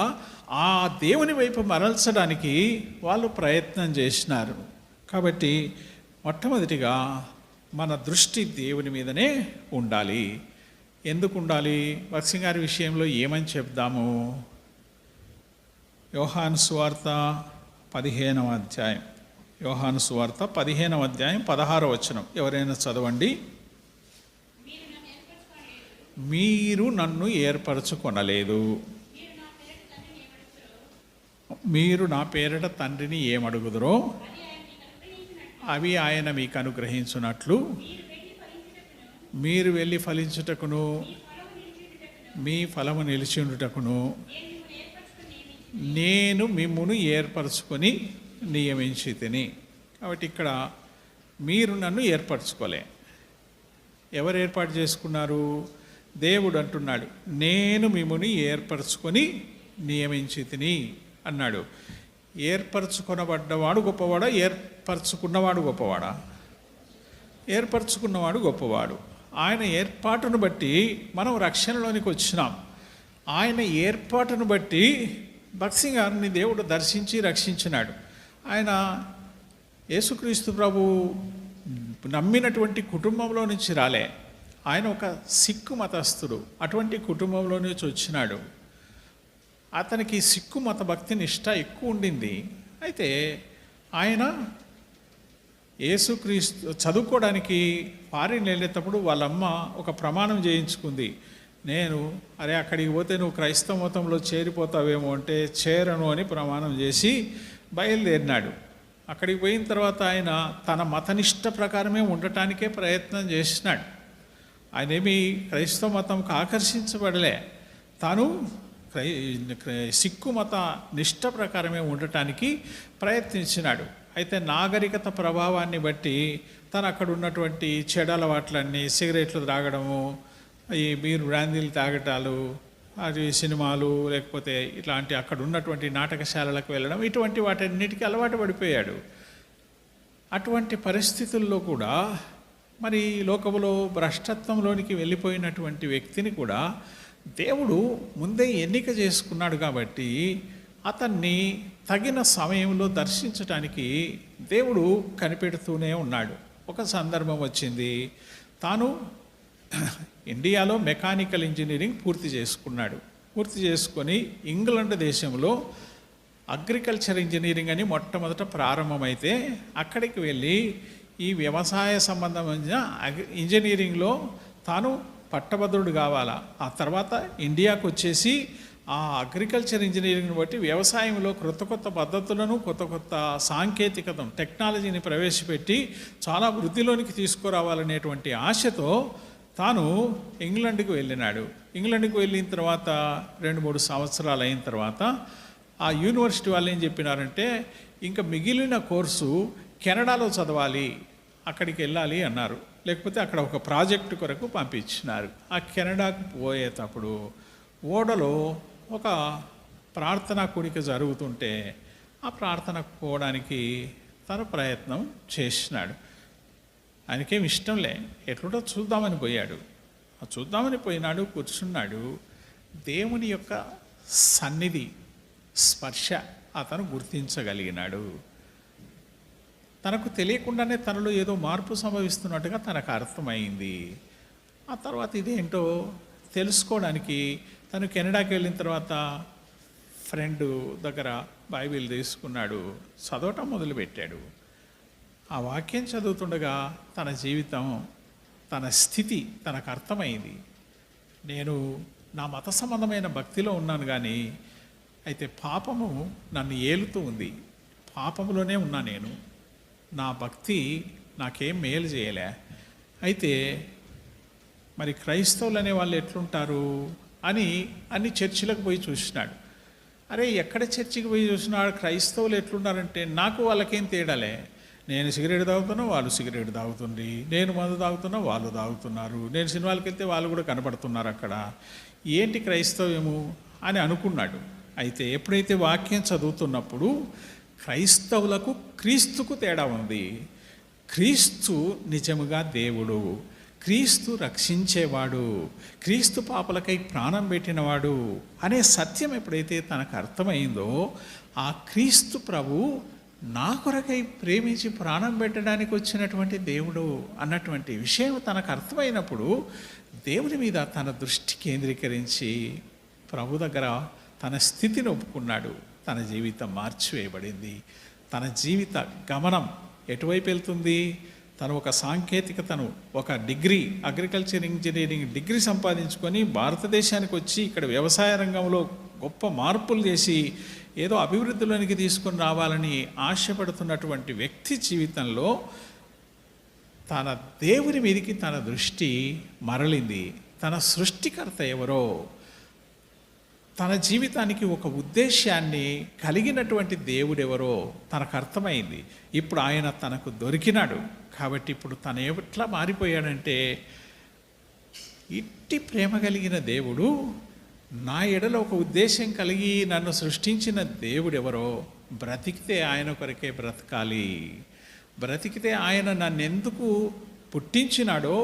ఆ దేవుని వైపు మరల్చడానికి వాళ్ళు ప్రయత్నం చేసినారు. కాబట్టి మొట్టమొదటిగా మన దృష్టి దేవుని మీదనే ఉండాలి. ఎందుకు ఉండాలి? వర్షం గారి విషయంలో ఏమని చెప్దాము? యోహాను సువార్త 15వ అధ్యాయం, యోహాను సువార్త 15వ అధ్యాయం 16వ వచనం ఎవరైనా చదవండి. మీరు నన్ను ఏర్పరచుకొనలేదు, మీరు నా పేరిట తండ్రిని ఏమడుగుదురో అవి ఆయన మీకు అనుగ్రహించున్నట్లు మీరు వెళ్ళి ఫలించుటకును మీ ఫలము నిలిచిండుటకును నేను మిమ్మును ఏర్పరచుకొని నియమించి తిని. కాబట్టి ఇక్కడ మీరు నన్ను ఏర్పరచుకోలే. ఎవరు ఏర్పాటు చేసుకున్నారు? దేవుడు అంటున్నాడు, నేను మిమ్ముని ఏర్పరచుకొని నియమించి తిని అన్నాడు. ఏర్పరచుకొనబడ్డవాడు గొప్పవాడా, ఏర్పరచుకున్నవాడు గొప్పవాడా? ఏర్పరచుకున్నవాడు గొప్పవాడు. ఆయన ఏర్పాటును బట్టి మనం రక్షణలోనికి వచ్చినాం. ఆయన ఏర్పాటును బట్టి భక్సింగ్ గారిని దేవుడు దర్శించి రక్షించినాడు. ఆయన యేసుక్రీస్తు ప్రభు నమ్మినటువంటి కుటుంబంలో నుంచి రాలే. ఆయన ఒక సిక్కు మతస్థుడు, అటువంటి కుటుంబంలో నుంచి వచ్చినాడు. అతనికి సిక్కు మత భక్తి నిష్ట ఎక్కువ ఉండింది. అయితే ఆయన యేసుక్రీస్తు చదువుకోవడానికి ఫారిన్ వెళ్ళేటప్పుడు వాళ్ళమ్మ ఒక ప్రమాణం చేయించుకుంది. నేను అక్కడికి పోతే నువ్వు క్రైస్తవ మతంలో చేరిపోతావేమో అంటే చేరను అని ప్రమాణం చేసి బయలుదేరినాడు. అక్కడికి పోయిన తర్వాత ఆయన తన మతనిష్ట ప్రకారమే ఉండటానికే ప్రయత్నం చేసినాడు. ఆయన ఏమీ క్రైస్తవ మతంకు ఆకర్షించబడలే. తాను సిక్కు మత నిష్ట ప్రకారమే ఉండటానికి ప్రయత్నించినాడు. అయితే నాగరికత ప్రభావాన్ని బట్టి తను అక్కడ ఉన్నటువంటి చెడు అలవాట్లన్నీ, సిగరెట్లు త్రాగడము, ఈ బీరు బ్రాందీలు తాగటాలు, అది సినిమాలు, లేకపోతే ఇట్లాంటి అక్కడ ఉన్నటువంటి నాటకశాలలకు వెళ్ళడం, ఇటువంటి వాటన్నిటికీ అలవాటు పడిపోయాడు. అటువంటి పరిస్థితుల్లో కూడా మరి ఈ లోకములో భ్రష్టత్వంలోనికి వెళ్ళిపోయినటువంటి వ్యక్తిని కూడా దేవుడు ముందే ఎన్నిక చేసుకున్నాడు కాబట్టి అతన్ని తగిన సమయంలో దర్శించటానికి దేవుడు కనిపెడుతూనే ఉన్నాడు. ఒక సందర్భం వచ్చింది, తాను ఇండియాలో మెకానికల్ ఇంజనీరింగ్ పూర్తి చేసుకున్నాడు. పూర్తి చేసుకొని ఇంగ్లాండ్ దేశంలో అగ్రికల్చర్ ఇంజనీరింగ్ అని మొట్టమొదట ప్రారంభమైతే అక్కడికి వెళ్ళి ఈ వ్యవసాయ సంబంధమైన ఇంజనీరింగ్లో తాను పట్టభద్రుడు కావాలా. ఆ తర్వాత ఇండియాకు వచ్చేసి ఆ అగ్రికల్చర్ ఇంజనీరింగ్ని బట్టి వ్యవసాయంలో కొత్త కొత్త పద్ధతులను, కొత్త కొత్త సాంకేతికతను, టెక్నాలజీని ప్రవేశపెట్టి చాలా వృద్ధిలోనికి తీసుకురావాలనేటువంటి ఆశతో తాను ఇంగ్లాండ్కి వెళ్ళినాడు. ఇంగ్లాండ్కి వెళ్ళిన తర్వాత 2-3 సంవత్సరాలు అయిన తర్వాత ఆ యూనివర్సిటీ వాళ్ళు ఏం చెప్పినారంటే, ఇంకా మిగిలిన కోర్సు కెనడాలో చదవాలి, అక్కడికి వెళ్ళాలి అన్నారు. లేకపోతే అక్కడ ఒక ప్రాజెక్టు కొరకు పంపించినారు. ఆ కెనడాకు పోయేటప్పుడు ఓడలో ఒక ప్రార్థనా కూడిక జరుగుతుంటే ఆ ప్రార్థనకు పోవడానికి తను ప్రయత్నం చేసినాడు. ఆయనకేం ఇష్టంలే, ఎట్లుంటో చూద్దామని పోయాడు. చూద్దామని పోయినాడు, కూర్చున్నాడు. దేవుని యొక్క సన్నిధి, స్పర్శ అతను గుర్తించగలిగినాడు. తనకు తెలియకుండానే తనలో ఏదో మార్పు సంభవిస్తున్నట్టుగా తనకు అర్థమైంది. ఆ తర్వాత ఇదేంటో తెలుసుకోవడానికి తను కెనడాకి వెళ్ళిన తర్వాత ఫ్రెండ్ దగ్గర బైబిల్ తీసుకున్నాడు, చదవటం మొదలుపెట్టాడు. ఆ వాక్యం చదువుతుండగా తన జీవితం, తన స్థితి తనకు అర్థమైంది. నేను నా మత సంబంధమైన భక్తిలో ఉన్నాను, కానీ అయితే పాపము నన్ను ఏలుతూ ఉంది, పాపములోనే ఉన్నా నేను, నా భక్తి నాకేం మేలు చేయలే. అయితే మరి క్రైస్తవులు అనే వాళ్ళు ఎట్లుంటారు అని అన్ని చర్చిలకు పోయి చూసినాడు. అరే ఎక్కడ చర్చికి పోయి చూసినాడు, క్రైస్తవులు ఎట్లున్నారంటే నాకు వాళ్ళకేం తేడాలే, నేను సిగరెట్ తాగుతున్నా వాళ్ళు సిగరెట్ తాగుతుంది, నేను మందు తాగుతున్నా వాళ్ళు తాగుతున్నారు, నేను సినిమాలకు వెళ్తే వాళ్ళు కూడా కనపడుతున్నారు, అక్కడ ఏంటి క్రైస్తవ్యము అని అనుకున్నాడు. అయితే ఎప్పుడైతే వాక్యం చదువుతున్నప్పుడు క్రైస్తవులకు క్రీస్తుకు తేడా ఉంది. క్రీస్తు నిజముగా దేవుడు, క్రీస్తు రక్షించేవాడు, క్రీస్తు పాపలకై ప్రాణం పెట్టినవాడు అనే సత్యం ఎప్పుడైతే తనకు అర్థమైందో, ఆ క్రీస్తు ప్రభు నా కొరకై ప్రేమించి ప్రాణం పెట్టడానికి వచ్చినటువంటి దేవుడు అన్నటువంటి విషయం తనకు అర్థమైనప్పుడు దేవుని మీద తన దృష్టి కేంద్రీకరించి ప్రభు దగ్గర తన స్థితిని ఒప్పుకున్నాడు. తన జీవితం మార్చివేయబడింది. తన జీవిత గమనం ఎటువైపు వెళ్తుంది? తను ఒక సాంకేతికతను, ఒక డిగ్రీ, అగ్రికల్చర్ ఇంజనీరింగ్ డిగ్రీ సంపాదించుకొని భారతదేశానికి వచ్చి ఇక్కడ వ్యవసాయ రంగంలో గొప్ప మార్పులు చేసి ఏదో అభివృద్ధిలోనికి తీసుకొని రావాలని ఆశపడుతున్నటువంటి వ్యక్తి జీవితంలో తన దేవుని మీదికి తన దృష్టి మరలింది. తన సృష్టికర్త ఎవరో, తన జీవితానికి ఒక ఉద్దేశాన్ని కలిగినటువంటి దేవుడెవరో తనకు అర్థమైంది. ఇప్పుడు ఆయన తనకు దొరికినాడు. కాబట్టి ఇప్పుడు తను ఎట్లా మారిపోయాడంటే, ఇట్టి ప్రేమ కలిగిన దేవుడు, నా ఎడలో ఒక ఉద్దేశం కలిగి నన్ను సృష్టించిన దేవుడెవరో, బ్రతికితే ఆయన కొరకే బ్రతకాలి, బ్రతికితే ఆయన నన్ను ఎందుకు పుట్టించినాడో,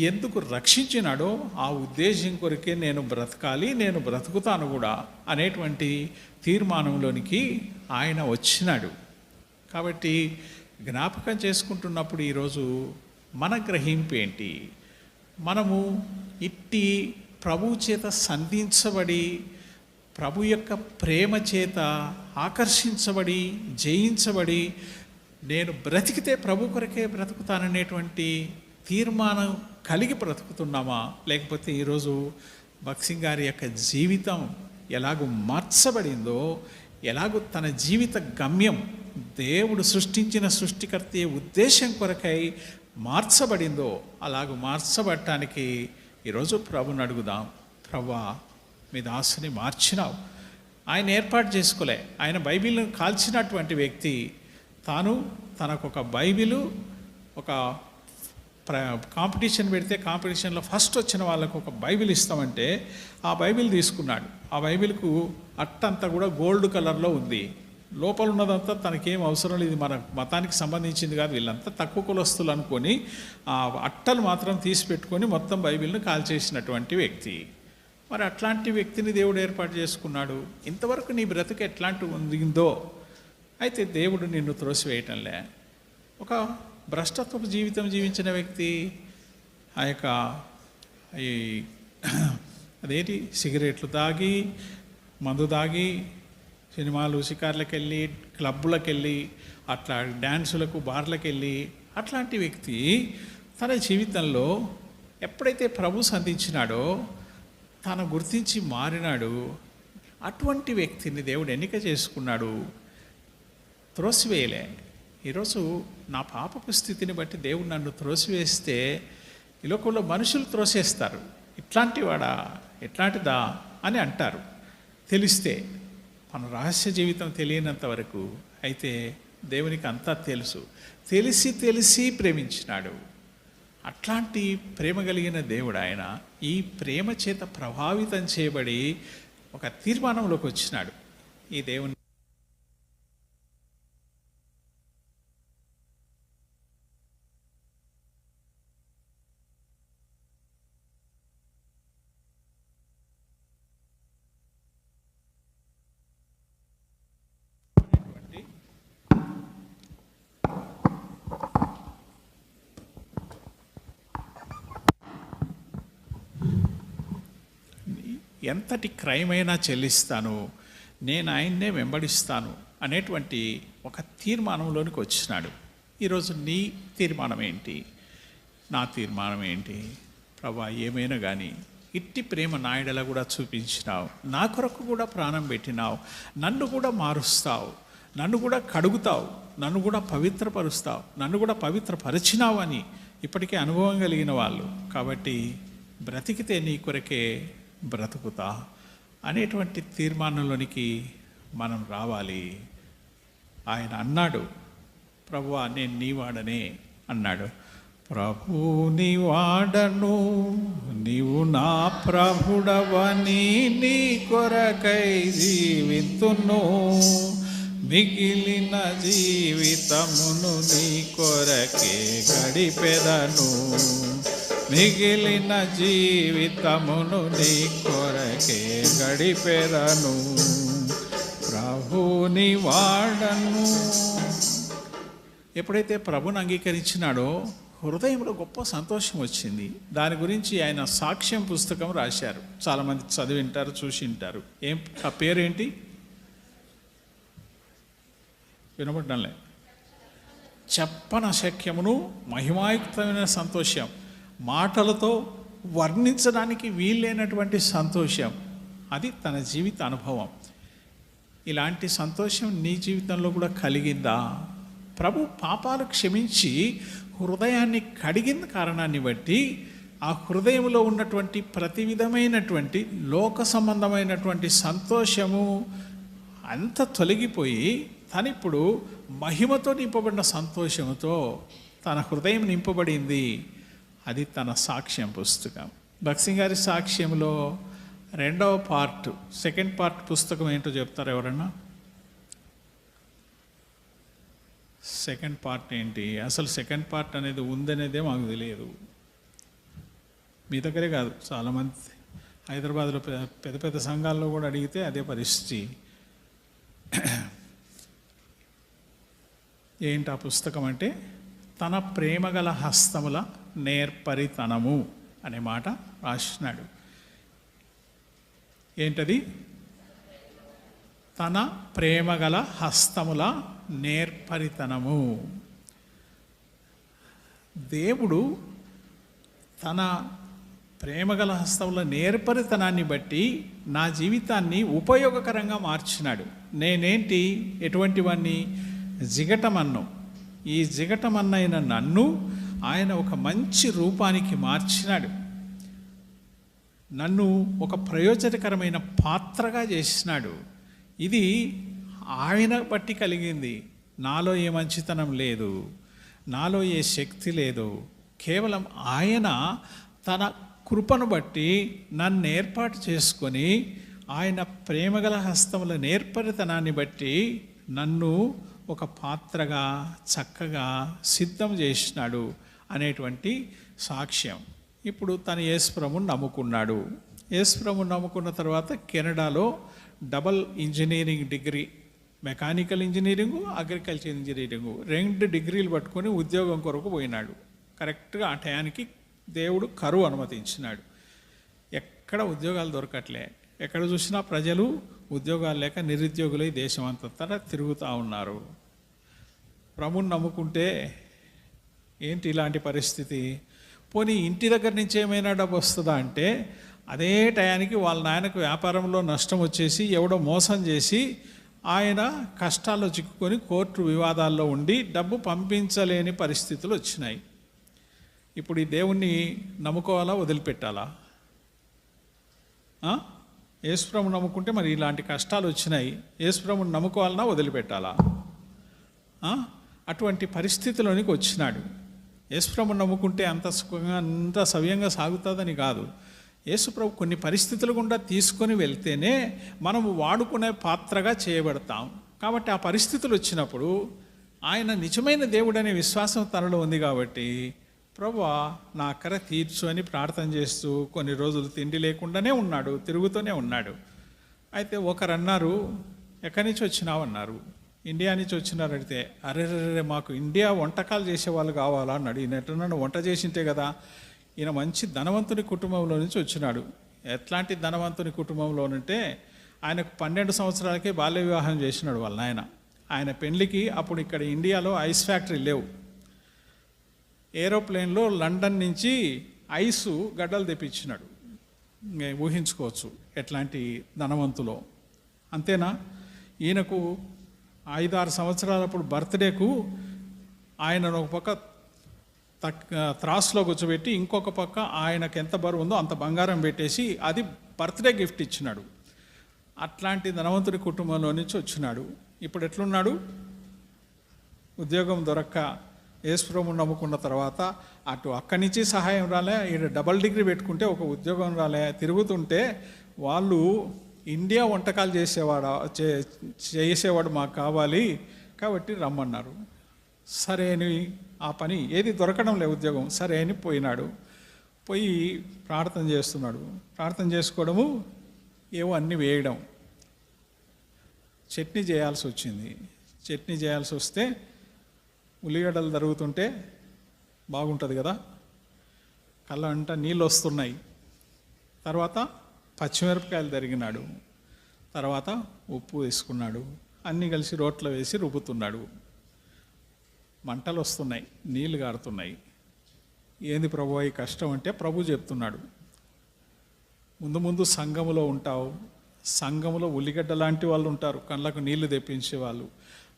ఎందుకు రక్షించినాడో ఆ ఉద్దేశం కొరకే నేను బ్రతకాలి, నేను బ్రతుకుతాను కూడా అనేటువంటి తీర్మానంలోనికి ఆయన వచ్చినాడు. కాబట్టి జ్ఞాపకం చేసుకుంటున్నప్పుడు ఈరోజు మన గ్రహింపు ఏంటి? మనము ఇట్టి ప్రభు చేత సంధించబడి, ప్రభు యొక్క ప్రేమ చేత ఆకర్షించబడి, జయించబడి, నేను బ్రతికితే ప్రభు కొరకే బ్రతుకుతాననేటువంటి తీర్మానం కలిగి బ్రతుకుతున్నామా? లేకపోతే ఈరోజు భక్సింగ్ గారి యొక్క జీవితం ఎలాగూ మార్చబడిందో, ఎలాగూ తన జీవిత గమ్యం దేవుడు సృష్టించిన సృష్టికర్త ఉద్దేశం కొరకై మార్చబడిందో, అలాగూ మార్చబడటానికి ఈరోజు ప్రభుని అడుగుదాం. ప్రభువా, మీ దాసుని మార్చినావు. ఆయన ఏర్పాటు చేసుకోలే. ఆయన బైబిల్ను కాల్చినటువంటి వ్యక్తి తాను తనకొక బైబిలు, ఒక కాంపిటీషన్ పెడితే కాంపిటీషన్లో ఫస్ట్ వచ్చిన వాళ్ళకు ఒక బైబిల్ ఇస్తామంటే ఆ బైబిల్ తీసుకున్నాడు. ఆ బైబిల్కు అట్టంతా కూడా గోల్డ్ కలర్లో ఉంది. లోపల ఉన్నదంతా తనకేం అవసరం లేదు, ఇది మన మతానికి సంబంధించింది కాదు, వీళ్ళంతా తక్కువ కులస్తులు అనుకొని ఆ అట్టలు మాత్రం తీసి పెట్టుకొని మొత్తం బైబిల్ను కాల్చేసినటువంటి వ్యక్తి. మరి అట్లాంటి వ్యక్తిని దేవుడు ఏర్పాటు చేసుకున్నాడు. ఇంతవరకు నీ బ్రతుకు ఎట్లాంటి ఉందో, అయితే దేవుడు నిన్ను త్రోసివేయటంలే. ఒక భ్రష్టత్వపు జీవితం జీవించిన వ్యక్తి ఆ యొక్క అదేంటి సిగరెట్లు తాగి, మందు తాగి, సినిమాలు షికార్లకు వెళ్ళి, క్లబ్బులకు వెళ్ళి, అట్లా డ్యాన్సులకు బార్లకు వెళ్ళి, అట్లాంటి వ్యక్తి తన జీవితంలో ఎప్పుడైతే ప్రభు సంధించినాడో, తను గుర్తించి మారినాడు, అటువంటి వ్యక్తిని దేవుడు ఎన్నిక చేసుకున్నాడు, త్రోసివేయలే. ఈరోజు నా పాపపు స్థితిని బట్టి దేవుడు నన్ను త్రోసివేస్తే ఈ లోకంలో మనుషులు త్రోసేస్తారు. ఇట్లాంటి వాడా, ఎట్లాంటిదా అని అంటారు తెలిస్తే. మన రహస్య జీవితం తెలియనంత వరకు అయితే దేవునికి అంతా తెలుసు. తెలిసి ప్రేమించినాడు. అట్లాంటి ప్రేమ కలిగిన దేవుడు ఆయన. ఈ ప్రేమ చేత ప్రభావితం చేయబడి ఒక తీర్మానంలోకి వచ్చినాడు. ఈ దేవుని ఎంతటి క్రైమ్ అయినా చెల్లిస్తాను, నేను ఆయన్నే వెంబడిస్తాను అనేటువంటి ఒక తీర్మానంలోనికి వచ్చినాడు. ఈరోజు నీ తీర్మానం ఏంటి? నా తీర్మానం ఏంటి? ప్రభా, ఏమైనా కానీ ఇట్టి ప్రేమ నాయడలా కూడా చూపించినావు, నా కొరకు కూడా ప్రాణం పెట్టినావు, నన్ను కూడా మారుస్తావు, నన్ను కూడా కడుగుతావు, నన్ను కూడా పవిత్రపరుస్తావు, నన్ను కూడా పవిత్రపరిచినావు అని ఇప్పటికే అనుభవం కలిగిన వాళ్ళు. కాబట్టి బ్రతికితే నీ కొరకే బ్రతుకుతా అనేటువంటి తీర్మానంలోనికి మనం రావాలి. ఆయన అన్నాడు, ప్రభువా నేను నీవాడనే అన్నాడు. ప్రభు నీవాడను, నీవు నా ప్రభుడవని, నీ కొరకై జీవితును, మిగిలిన జీవితమును నీ కొరకే గడిపెదను, మిగిలిన జీవితమును నీ కొరకే గడిపెదను, ప్రభుని వాడను. ఎప్పుడైతే ప్రభుని అంగీకరించినాడో హృదయంలో గొప్ప సంతోషం వచ్చింది. దాని గురించి ఆయన సాక్ష్యం పుస్తకం రాశారు. చాలామంది చదివింటారు, చూసింటారు. ఆ పేరేంటి? వినబడ్డంలే. చెప్పనశక్యమును మహిమాయుక్తమైన సంతోషం, మాటలతో వర్ణించడానికి వీలైనటువంటి సంతోషం. అది తన జీవిత అనుభవం. ఇలాంటి సంతోషం నీ జీవితంలో కూడా కలిగిందా? ప్రభు పాపాలు క్షమించి హృదయాన్ని కడిగిన కారణాన్ని బట్టి ఆ హృదయంలో ఉన్నటువంటి ప్రతి విధమైనటువంటి లోక సంబంధమైనటువంటి సంతోషము అంత తొలగిపోయి తనిప్పుడు మహిమతో నింపబడిన సంతోషముతో తన హృదయం నింపబడింది. అది తన సాక్ష్యం పుస్తకం. భక్సింగ్ గారి సాక్ష్యంలో సెకండ్ పార్ట్ పుస్తకం ఏంటో చెప్తారు ఎవరన్నా? సెకండ్ పార్ట్ ఏంటి? అసలు సెకండ్ పార్ట్ అనేది ఉందనేదే మాకు తెలియదు. మీ దగ్గరే కాదు, చాలామంది హైదరాబాద్లో పెద్ద పెద్ద సంఘాల్లో కూడా అడిగితే అదే పరిస్థితి. ఏంటి ఆ పుస్తకం అంటే, తన ప్రేమగల హస్తముల నేర్పరితనము అనే మాట రాసినాడు. ఏంటది? తన ప్రేమగల హస్తముల నేర్పరితనము. దేవుడు తన ప్రేమగల హస్తముల నేర్పరితనాన్ని బట్టి నా జీవితాన్ని ఉపయోగకరంగా మార్చినాడు. నేనేంటి? ఎటువంటి వాణ్ణి? జిగటమన్ను. ఈ జిగటమన్నైన నన్ను ఆయన ఒక మంచి రూపానికి మార్చినాడు. నన్ను ఒక ప్రయోజనకరమైన పాత్రగా చేసినాడు. ఇది ఆయన బట్టి కలిగింది. నాలో ఏ మంచితనం లేదు, నాలో ఏ శక్తి లేదు. కేవలం ఆయన తన కృపను బట్టి నన్ను ఏర్పాటు చేసుకొని ఆయన ప్రేమగల హస్తముల నేర్పరితనాన్ని బట్టి నన్ను ఒక పాత్రగా చక్కగా సిద్ధం చేసినాడు అనేటువంటి సాక్ష్యం. ఇప్పుడు తను యేసుప్రభుని నమ్ముకున్నాడు. యేసుప్రభుని నమ్ముకున్న తర్వాత కెనడాలో double engineering degree, mechanical engineering, agriculture engineering 2 డిగ్రీలు పట్టుకొని ఉద్యోగం కొరకు పోయినాడు. కరెక్ట్గా ఆ టయానికి దేవుడు కరువు అనుమతించినాడు. ఎక్కడ ఉద్యోగాలు దొరకట్లే, ఎక్కడ చూసినా ప్రజలు ఉద్యోగాలు లేక నిరుద్యోగులై దేశం అంతా తిరుగుతూ ఉన్నారు. ప్రభుని నమ్ముకుంటే ఏంటి ఇలాంటి పరిస్థితి? పోనీ ఇంటి దగ్గర నుంచి ఏమైనా డబ్బు వస్తుందా అంటే, అదే టయానికి వాళ్ళ నాయనకు వ్యాపారంలో నష్టం వచ్చేసి ఎవడో మోసం చేసి ఆయన కష్టాల్లో చిక్కుకొని కోర్టు వివాదాల్లో ఉండి డబ్బు పంపించలేని పరిస్థితులు వచ్చినాయి. ఇప్పుడు ఈ దేవుణ్ణి నమ్ముకోవాలా, వదిలిపెట్టాలా? యేసుప్రభుని నమ్ముకుంటే మరి ఇలాంటి కష్టాలు వచ్చినాయి, యేసుప్రభుని నమ్ముకోవాలన్నా వదిలిపెట్టాలా? అటువంటి పరిస్థితిలోనికి వచ్చినాడు. యేసుప్రభుని నమ్ముకుంటే అంత సుఖంగా అంత సవ్యంగా సాగుతుందని కాదు. యేసుప్రభు కొన్ని పరిస్థితులు గుండా తీసుకొని వెళ్తేనే మనము వాడుకునే పాత్రగా చేయబడతాం. కాబట్టి ఆ పరిస్థితులు వచ్చినప్పుడు ఆయన నిజమైన దేవుడనే విశ్వాసం తనలో ఉంది కాబట్టి, ప్రభువా నా అక్కర తీర్చు అని ప్రార్థన చేస్తూ కొన్ని రోజులు తిండి లేకుండానే ఉన్నాడు, తిరుగుతూనే ఉన్నాడు. అయితే ఒకరు అన్నారు, ఎక్కడి నుంచి వచ్చినావు అన్నారు. ఇండియా నుంచి వచ్చినారు. అడిగితే, అరే మాకు ఇండియా వంటకాలు చేసేవాళ్ళు కావాలా అన్నాడు. ఈయన ఎట్లన్నాడు, వంట చేసింటే కదా. ఈయన మంచి ధనవంతుని కుటుంబంలో నుంచి వచ్చినాడు. ఎట్లాంటి ధనవంతుని కుటుంబంలోనంటే, ఆయనకు 12 సంవత్సరాలకే బాల్య వివాహం చేసినాడు వాళ్ళ నాయన. ఆయన పెళ్లికి అప్పుడు ఇక్కడ ఇండియాలో ఐస్ ఫ్యాక్టరీ లేవు. ఏరోప్లేన్లో లండన్ నుంచి ఐసు గడ్డలు తెప్పించినాడు. ఊహించుకోవచ్చు ఎట్లాంటి ధనవంతులో. అంతేనా, ఈయనకు 5-6 సంవత్సరాలప్పుడు బర్త్డేకు ఆయనను ఒక పక్క త్రాసులో కూర్చోబెట్టి ఇంకొక పక్క ఆయనకు ఎంత బరువు ఉందో అంత బంగారం పెట్టేసి అది బర్త్డే గిఫ్ట్ ఇచ్చినాడు. అట్లాంటి ధనవంతుడి కుటుంబంలో నుంచి వచ్చినాడు. ఇప్పుడు ఎట్లున్నాడు? ఉద్యోగం దొరక్క యేసుప్రభుని నమ్ముకున్న తర్వాత అటు అక్కడి నుంచి సహాయం రాలే, ఈడ డబల్ డిగ్రీ పెట్టుకుంటే ఒక ఉద్యోగం రాలే, తిరుగుతుంటే వాళ్ళు ఇండియా వంటకాలు చేసేవాడు మాకు కావాలి కాబట్టి రమ్మన్నారు. సరే అని ఆ పని ఏది దొరకడం లే ఉద్యోగం, సరే అని పోయినాడు. పోయి ప్రార్థన చేస్తున్నాడు. ప్రార్థన చేసుకోవడము, ఏవో అన్నీ వేయడం. చట్నీ చేయాల్సి వచ్చింది. చట్నీ చేయాల్సి వస్తే ఉల్లిగడ్డలు తరుగుతుంటే బాగుంటుంది కదా, కళ్ళ అంట నీళ్ళు వస్తున్నాయి. తర్వాత పచ్చిమిరపకాయలు తరిగినాడు. తర్వాత ఉప్పు వేసుకున్నాడు. అన్నీ కలిసి రోట్లో వేసి రుబ్బుతున్నాడు. మంటలు వస్తున్నాయి, నీళ్లు గారుతున్నాయి. ఏంది ప్రభు ఈ కష్టం అంటే, ప్రభు చెప్తున్నాడు, ముందు సంఘములో ఉంటావు. సంఘములో ఉల్లిగడ్డ లాంటి వాళ్ళు ఉంటారు, కళ్ళకు నీళ్లు తెప్పించే వాళ్ళు.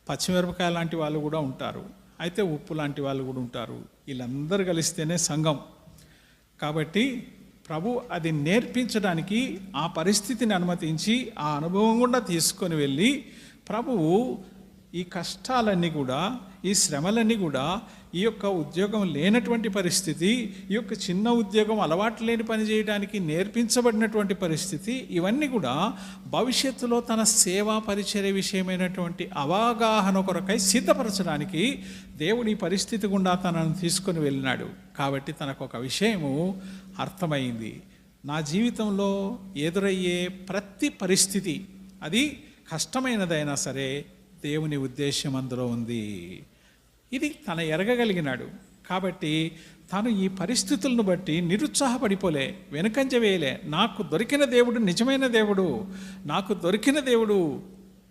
పచ్చిమిరపకాయ లాంటి వాళ్ళు కూడా ఉంటారు. అయితే ఉప్పు లాంటి వాళ్ళు కూడా ఉంటారు. వీళ్ళందరూ కలిస్తేనే సంఘం. కాబట్టి ప్రభు అది నేర్పించడానికి ఆ పరిస్థితిని అనుమతించి ఆ అనుభవం కూడా తీసుకొని వెళ్ళి, ప్రభువు ఈ కష్టాలన్నీ కూడా, ఈ శ్రమలన్నీ కూడా, ఈ యొక్క ఉద్యోగం లేనటువంటి పరిస్థితి, ఈ యొక్క చిన్న ఉద్యోగం అలవాటు లేని పని చేయడానికి నేర్పించబడినటువంటి పరిస్థితి, ఇవన్నీ కూడా భవిష్యత్తులో తన సేవా పరిచర్య విషయమైనటువంటి అవగాహన కొరకై సిద్ధపరచడానికి దేవుడు ఈ పరిస్థితి గుండా తనను తీసుకొని వెళ్ళినాడు. కాబట్టి తనకు ఒక విషయము అర్థమైంది. నా జీవితంలో ఎదురయ్యే ప్రతి పరిస్థితి, అది కష్టమైనదైనా సరే, దేవుని ఉద్దేశం అందులో ఉంది. ఇది తన ఎరగగలిగినాడు. కాబట్టి తాను ఈ పరిస్థితులను బట్టి నిరుత్సాహపడిపోలే, వెనుకంజ వేయలే. నాకు దొరికిన దేవుడు నిజమైన దేవుడు, నాకు దొరికిన దేవుడు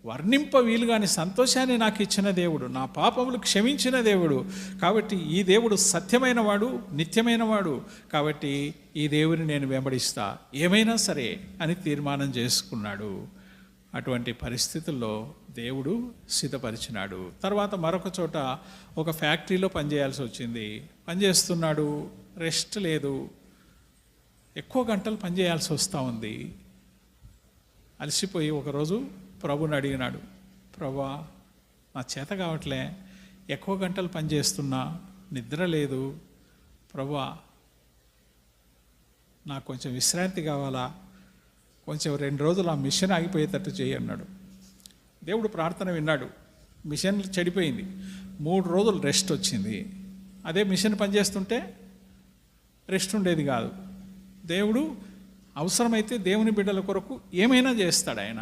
వర్ణింప వీలుగాని సంతోషాన్ని నాకు ఇచ్చిన దేవుడు, నా పాపములు క్షమించిన దేవుడు. కాబట్టి ఈ దేవుడు సత్యమైన వాడు, నిత్యమైన వాడు. కాబట్టి ఈ దేవుని నేను వెంబడిస్తా, ఏమైనా సరే అని తీర్మానం చేసుకున్నాడు. అటువంటి పరిస్థితుల్లో దేవుడు సిద్ధపరిచినాడు. తర్వాత మరొక చోట ఒక ఫ్యాక్టరీలో పనిచేయాల్సి వచ్చింది. పనిచేస్తున్నాడు, రెస్ట్ లేదు, ఎక్కువ గంటలు పనిచేయాల్సి వస్తూ ఉంది. అలసిపోయి ఒకరోజు ప్రభుని అడిగినాడు, ప్రభువా నా చేత కావట్లే, ఎక్కువ గంటలు పనిచేస్తున్నా, నిద్ర లేదు, ప్రభువా నాకు కొంచెం విశ్రాంతి కావాలా, కొంచెం 2 రోజులు ఆ మిషన్ ఆగిపోయేటట్టు చేయి అన్నాడు. దేవుడు ప్రార్థన విన్నాడు. మిషన్ చెడిపోయింది, 3 రోజులు రెస్ట్ వచ్చింది. అదే మిషన్ పనిచేస్తుంటే రెస్ట్ ఉండేది కాదు. దేవుడు అవసరమైతే దేవుని బిడ్డల కొరకు ఏమైనా చేస్తాడు. ఆయన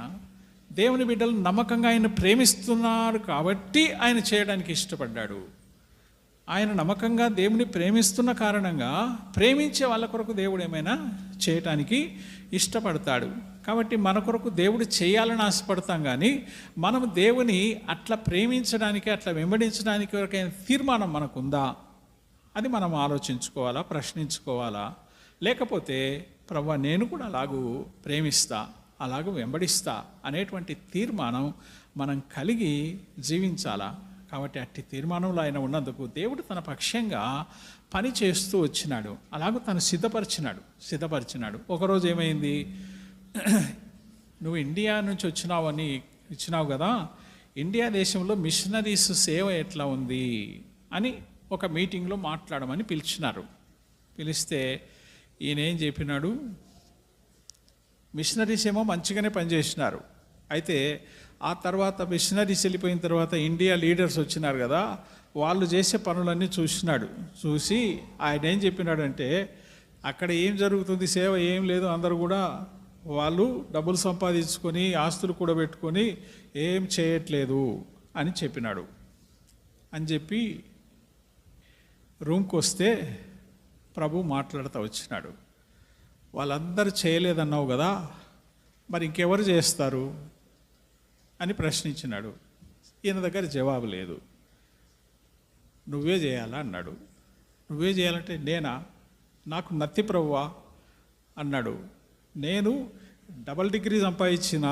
దేవుని బిడ్డలు నమ్మకంగా ఆయన ప్రేమిస్తున్నారు కాబట్టి ఆయన చేయడానికి ఇష్టపడ్డాడు. ఆయన నమ్మకంగా దేవుని ప్రేమిస్తున్న కారణంగా ప్రేమించే వాళ్ళ కొరకు దేవుడు ఏమైనా చేయటానికి ఇష్టపడతాడు. కాబట్టి మన కొరకు దేవుడు చేయాలని ఆశపడతాం, కానీ మనం దేవుని అట్లా ప్రేమించడానికి, అట్లా వెంబడించడానికి వరకైన తీర్మానం మనకుందా? అది మనం ఆలోచించుకోవాలా, ప్రశ్నించుకోవాలా. లేకపోతే ప్రభువా నేను కూడా అలాగూ ప్రేమిస్తా, అలాగూ వెంబడిస్తా అనేటువంటి తీర్మానం మనం కలిగి జీవించాలా. కాబట్టి అట్టి తీర్మానంలో ఆయన ఉన్నందుకు దేవుడు తన పక్షంగా పని చేస్తూ వచ్చినాడు. అలాగూ తను సిద్ధపరిచినాడు. ఒకరోజు ఏమైంది, నువ్వు ఇండియా నుంచి ఇచ్చినావు కదా, ఇండియా దేశంలో మిషనరీస్ సేవ ఎట్లా ఉంది అని ఒక మీటింగ్లో మాట్లాడమని పిలిస్తే ఈయన ఏం చెప్పినాడు, మిషనరీస్ ఏమో మంచిగానే పనిచేసినారు, అయితే ఆ తర్వాత మిషనరీస్ వెళ్ళిపోయిన తర్వాత ఇండియా లీడర్స్ వచ్చినారు కదా, వాళ్ళు చేసే పనులన్నీ చూసి ఆయన ఏం చెప్పినాడంటే, అక్కడ ఏం జరుగుతుంది, సేవ ఏం లేదు, అందరూ కూడా వాళ్ళు డబ్బులు సంపాదించుకొని ఆస్తులు కూడా పెట్టుకొని ఏం చేయట్లేదు అని చెప్పినాడు. అని చెప్పి రూమ్కి వస్తే ప్రభు మాట్లాడుతూ వచ్చినాడు. వాళ్ళందరూ చేయలేదన్నావు కదా, మరి ఇంకెవరు చేస్తారు అని ప్రశ్నించినాడు. ఈయన దగ్గర జవాబు లేదు. నువ్వే చేయాలా అన్నాడు. నువ్వే చేయాలంటే నేనా, నాకు నత్తి ప్రభువా అన్నాడు. నేను డబల్ డిగ్రీ సంపాదించిన,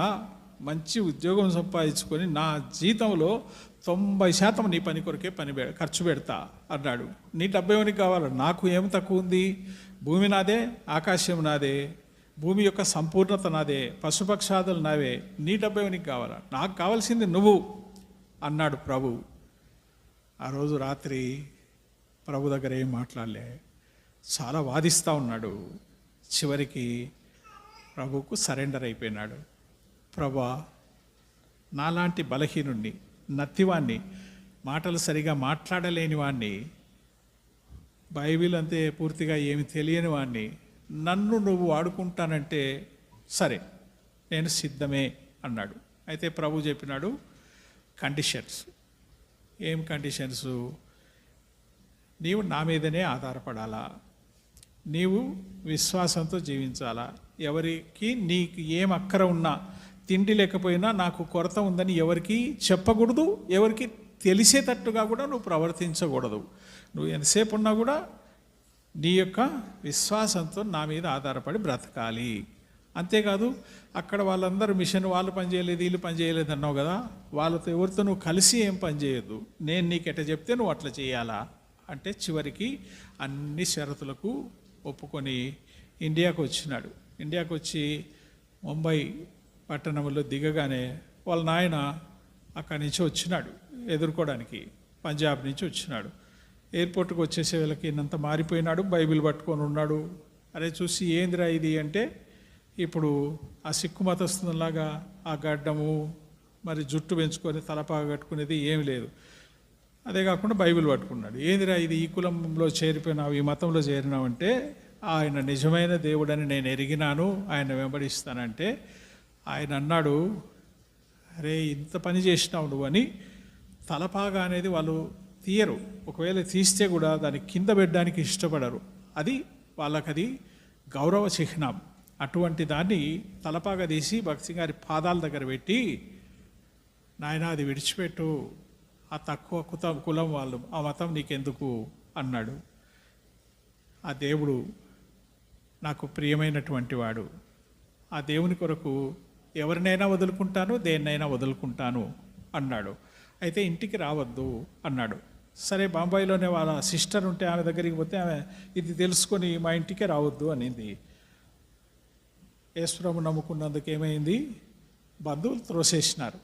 మంచి ఉద్యోగం సంపాదించుకొని నా జీతంలో 90% నీ పని కొరకే ఖర్చు పెడతా అన్నాడు. నీ 70 కావాలి, నాకు ఏం తక్కువ ఉంది? భూమి నాదే, ఆకాశం నాదే, భూమి యొక్క సంపూర్ణత నాదే, పశుపక్షాదులు నావే, నీ 70 కావాలా? నాకు కావాల్సింది నువ్వు అన్నాడు ప్రభు. ఆ రోజు రాత్రి ప్రభు దగ్గర ఏం మాట్లాడలే, చాలా వాదిస్తూ ఉన్నాడు. చివరికి ప్రభువుకు సరెండర్ అయిపోయినాడు. ప్రభా, నాలాంటి బలహీనుణ్ణి, నత్తివాణ్ణి, మాటలు సరిగా మాట్లాడలేని వాణ్ణి, బైబిల్ అంతే పూర్తిగా ఏమి తెలియని వాణ్ణి నన్ను నువ్వు వాడుకుంటానంటే సరే, నేను సిద్ధమే అన్నాడు. అయితే ప్రభు చెప్పినాడు కండిషన్స్. ఏం కండిషన్స్? నీవు నా మీదనే ఆధారపడాలా, నీవు విశ్వాసంతో జీవించాలా, ఎవరికి నీకు ఏం అక్కర ఉన్నా, తిండి లేకపోయినా నాకు కొరత ఉందని ఎవరికి చెప్పకూడదు, ఎవరికి తెలిసేటట్టుగా కూడా నువ్వు ప్రవర్తించకూడదు. నువ్వు ఎంతసేపు ఉన్నా కూడా నీ యొక్క విశ్వాసంతో నా మీద ఆధారపడి బ్రతకాలి. అంతేకాదు, అక్కడ వాళ్ళందరూ మిషన్ వాళ్ళు పనిచేయలేదు, వీళ్ళు పనిచేయలేదు అన్నావు కదా, వాళ్ళతో ఎవరితో నువ్వు కలిసి ఏం పని చేయొద్దు, నేను నీకు ఎట్లా చెప్తే నువ్వు అట్లా చేయాలా అంటే చివరికి అన్ని షరతులకు ఒప్పుకొని ఇండియాకు వచ్చినాడు. ఇండియాకు వచ్చి ముంబై పట్టణంలో దిగగానే వాళ్ళ నాయన అక్కడి నుంచి వచ్చినాడు ఎదుర్కోవడానికి, పంజాబ్ నుంచి వచ్చినాడు. ఎయిర్పోర్ట్కి వచ్చేసే వీళ్ళకి ఇంత మారిపోయినాడు, బైబిల్ పట్టుకొని ఉన్నాడు. అరే చూసి ఏందిరా ఇది అంటే, ఇప్పుడు ఆ సిక్కు మతస్థులాగా ఆ గడ్డము మరి జుట్టు పెంచుకొని తలపాగా కట్టుకునేది ఏమి లేదు. అదే కాకుండా బైబిల్ పట్టుకున్నాడు. ఏందిరా ఇది, ఈ కులంలో చేరిపోయినావు, ఈ మతంలో చేరినావంటే, ఆయన నిజమైన దేవుడని నేను ఎరిగినాను, ఆయన వెంబడిస్తానంటే ఆయన అన్నాడు, అరే ఇంత పని చేసినావు నువ్వు అని. తలపాగా అనేది వాళ్ళు తీయరు, ఒకవేళ తీస్తే కూడా దాన్ని కింద పెట్టడానికి ఇష్టపడరు, అది వాళ్ళకది గౌరవ చిహ్నం. అటువంటి దాన్ని తలపాగా తీసి భక్తి గారి పాదాల దగ్గర పెట్టి, నాయన అది విడిచిపెట్టు, ఆ తక్కువ కులం వాళ్ళు, ఆ మతం నీకెందుకు అన్నాడు. ఆ దేవుడు నాకు ప్రియమైనటువంటి వాడు, ఆ దేవుని కొరకు ఎవరినైనా వదులుకుంటాను, దేన్నైనా వదులుకుంటాను అన్నాడు. అయితే ఇంటికి రావద్దు అన్నాడు. సరే, బాంబాయిలోనే వాళ్ళ సిస్టర్ ఉంటే ఆమె దగ్గరికి పోతే ఆమె ఇది తెలుసుకొని మా ఇంటికే రావద్దు అనింది. యేసుప్రభు నమ్ముకున్నందుకు ఏమైంది, బంధువులు త్రోసేసినారు.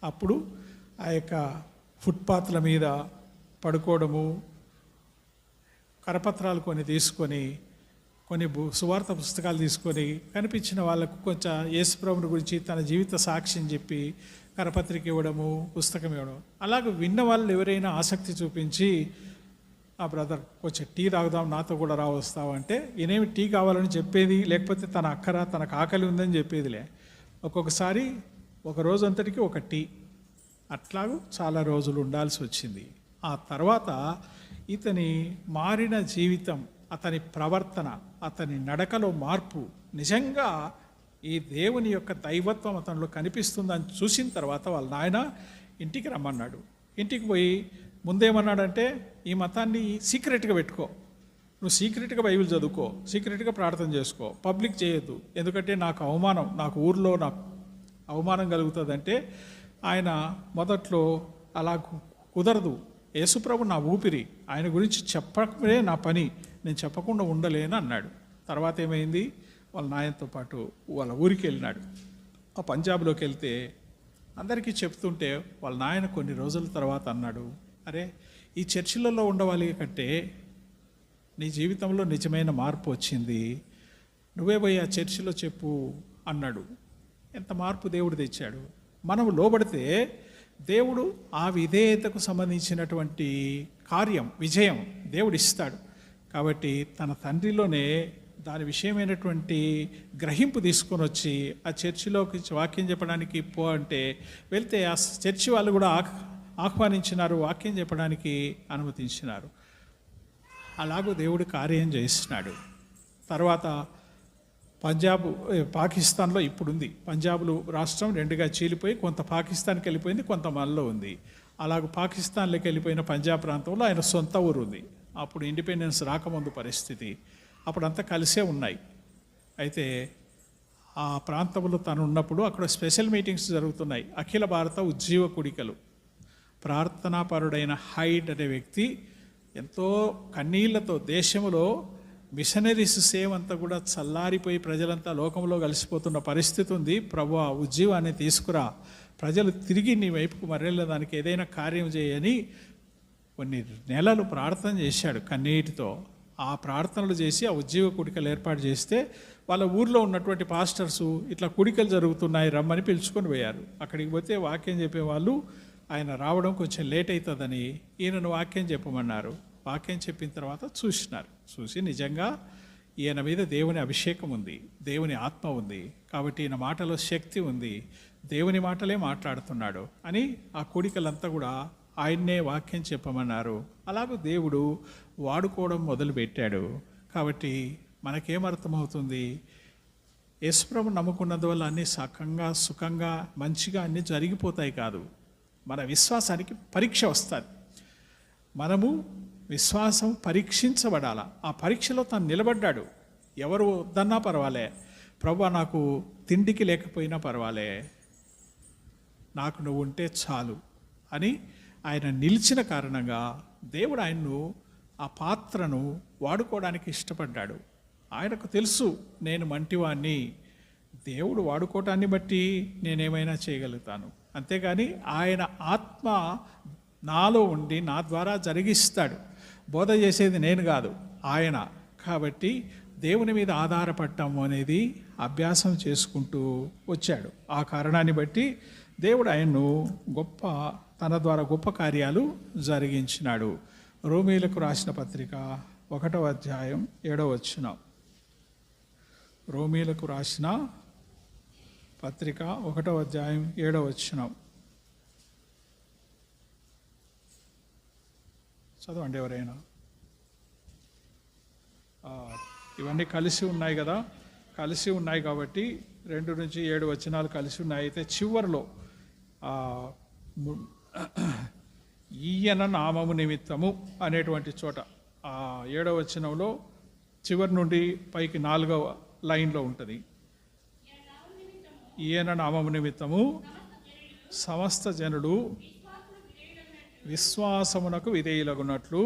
అప్పుడు ఆ యొక్క ఫుట్పాత్ల మీద పడుకోవడము, కరపత్రాలు కొన్ని తీసుకొని కొన్ని సువార్త పుస్తకాలు తీసుకొని కనిపించిన వాళ్ళకు కొంచెం యేసుప్రభుని గురించి తన జీవిత సాక్ష్యం చెప్పి కరపత్రిక ఇవ్వడము, పుస్తకం ఇవ్వడం. అలాగే విన్న వాళ్ళు ఎవరైనా ఆసక్తి చూపించి, ఆ బ్రదర్ కొంచెం టీ తాగుదాం, నాతో కూడా వస్తావు అంటే ఈయనేమి టీ కావాలని చెప్పేది, లేకపోతే తన అక్కర తనకు ఆకలి ఉందని చెప్పేదిలే. ఒక్కొక్కసారి ఒక రోజు అంతటికి ఒక టీ, అట్లాగూ చాలా రోజులు ఉండాల్సి వచ్చింది. ఆ తర్వాత ఇతని మారిన జీవితం, అతని ప్రవర్తన, అతని నడకలో మార్పు, నిజంగా ఈ దేవుని యొక్క దైవత్వం అతనిలో కనిపిస్తుందని చూసిన తర్వాత వాళ్ళ నాయన ఇంటికి రమ్మన్నాడు. ఇంటికి పోయి ముందేమన్నాడంటే, ఈ మతాన్ని సీక్రెట్గా పెట్టుకో, నువ్వు సీక్రెట్గా బైబిల్ చదువుకో, సీక్రెట్గా ప్రార్థన చేసుకో, పబ్లిక్ చేయొద్దు, ఎందుకంటే నాకు అవమానం, నాకు ఊర్లో నాకు అవమానం కలుగుతుందంటే ఆయన మొదట్లో అలా కుదరదు, యేసుప్రభు నా ఊపిరి, ఆయన గురించి చెప్పడమే నా పని, నేను చెప్పకుండా ఉండలేను అన్నాడు. తర్వాత ఏమైంది, వాళ్ళ నాయనతో పాటు వాళ్ళ ఊరికి వెళ్ళినాడు. ఆ పంజాబ్లోకి వెళ్తే అందరికీ చెప్తుంటే వాళ్ళ నాయన కొన్ని రోజుల తర్వాత అన్నాడు, అరే ఈ చర్చిలలో ఉండవాలి కంటే నీ జీవితంలో నిజమైన మార్పు వచ్చింది, నువ్వే పోయి ఆ చర్చిలో చెప్పు అన్నాడు. ఎంత మార్పు దేవుడు తెచ్చాడు. మనం లోబడితే దేవుడు ఆ విధేయతకు సంబంధించినటువంటి కార్యం, విజయం దేవుడు ఇస్తాడు. కాబట్టి తన తండ్రిలోనే దాని విషయమైనటువంటి గ్రహింపు తీసుకొని వచ్చి ఆ చర్చిలోకి వాక్యం చెప్పడానికి పో అంటే వెళ్తే ఆ చర్చి వాళ్ళు కూడా ఆహ్వానించినారు, వాక్యం చెప్పడానికి అనుమతించినారు. అలాగూ దేవుడు కార్యం చేస్తున్నాడు. తర్వాత పాకిస్తాన్లో ఇప్పుడుంది, పంజాబ్లో రాష్ట్రం రెండుగా చీలిపోయి కొంత పాకిస్తాన్కి వెళ్ళిపోయింది, కొంత మనలో ఉంది. అలాగూ పాకిస్తాన్లోకి వెళ్ళిపోయిన పంజాబ్ ప్రాంతంలో ఆయన సొంత ఊరు ఉంది. అప్పుడు ఇండిపెండెన్స్ రాకముందు పరిస్థితి, అప్పుడంతా కలిసే ఉన్నాయి. అయితే ఆ ప్రాంతంలో తను ఉన్నప్పుడు అక్కడ స్పెషల్ మీటింగ్స్ జరుగుతున్నాయి. అఖిల భారత ఉజ్జీవ కుడికలు. ప్రార్థనాపరుడైన హైడ్ అనే వ్యక్తి ఎంతో కన్నీళ్లతో, దేశంలో మిషనరీస్ సేవ అంతా కూడా చల్లారిపోయి ప్రజలంతా లోకంలో కలిసిపోతున్న పరిస్థితి ఉంది, ప్రభు ఆ ఉజ్జీవాన్ని తీసుకురా, ప్రజలు తిరిగి నీ వైపుకు మరలేదానికి ఏదైనా కార్యం చేయని కొన్ని నెలలు ప్రార్థన చేశాడు కన్నీటితో. ఆ ప్రార్థనలు చేసి ఆ ఉజ్జీవ కుడికలు ఏర్పాటు చేస్తే వాళ్ళ ఊర్లో ఉన్నటువంటి పాస్టర్సు ఇట్లా కుడికలు జరుగుతున్నాయి రమ్మని పిలుచుకొని పోయారు. అక్కడికి పోతే వాక్యం చెప్పేవాళ్ళు ఆయన రావడం కొంచెం లేట్ అవుతుందని ఈయనను వాక్యం చెప్పమన్నారు. వాక్యం చెప్పిన తర్వాత చూసి నిజంగా ఈయన మీద దేవుని అభిషేకం ఉంది, దేవుని ఆత్మ ఉంది, కాబట్టి ఈయన మాటలో శక్తి ఉంది, దేవుని మాటలే మాట్లాడుతున్నాడు అని ఆ కోడికలంతా కూడా ఆయన్నే వాక్యం చెప్పమన్నారు. అలాగే దేవుడు వాడుకోవడం మొదలుపెట్టాడు. కాబట్టి మనకేమర్థమవుతుంది, యేసుప్రభు నమ్ముకున్నందువల్ల అన్నీ సకంగా సుఖంగా మంచిగా అన్నీ జరిగిపోతాయి కాదు, మన విశ్వాసానికి పరీక్ష వస్తుంది. మనము విశ్వాసం పరీక్షించబడాల. ఆ పరీక్షలో తను నిలబడ్డాడు. ఎవరు వద్దన్నా పర్వాలే, ప్రభువా నాకు తిండికి లేకపోయినా పర్వాలే, నాకు నువ్వు ఉంటే చాలు అని ఆయన నిలిచిన కారణంగా దేవుడు ఆయన్ను ఆ పాత్రను వాడుకోవడానికి ఇష్టపడ్డాడు. ఆయనకు తెలుసు నేను మంటివాణ్ణి, దేవుడు వాడుకోవటాన్ని బట్టి నేనేమైనా చేయగలుగుతాను, అంతేగాని ఆయన ఆత్మ నాలో ఉండి నా ద్వారా జరిగిస్తాడు. బోధ చేసేది నేను కాదు, ఆయన. కాబట్టి దేవుని మీద ఆధారపడటం అనేది అభ్యాసం చేసుకుంటూ వచ్చాడు. ఆ కారణాన్ని బట్టి దేవుడు ఆయన్ను తన ద్వారా గొప్ప కార్యాలు జరిగించినాడు. రోమీలకు రాసిన పత్రిక 1వ అధ్యాయం 7వ వచనం. రోమీలకు రాసిన పత్రిక 1వ అధ్యాయం 7వ వచనం చదవండి ఎవరైనా. ఇవన్నీ కలిసి ఉన్నాయి కదా, కలిసి ఉన్నాయి కాబట్టి 2 నుంచి 7 వచనాలు కలిసి ఉన్నాయి. అయితే చివరిలో ఈయన నామము నిమిత్తము అనేటువంటి చోట 7వ వచనంలో చివరి నుండి పైకి 4వ లైన్లో ఉంటుంది. ఈయన నామము నిమిత్తము సమస్త జనులు విశ్వాసమునకు విధేయులగునట్లు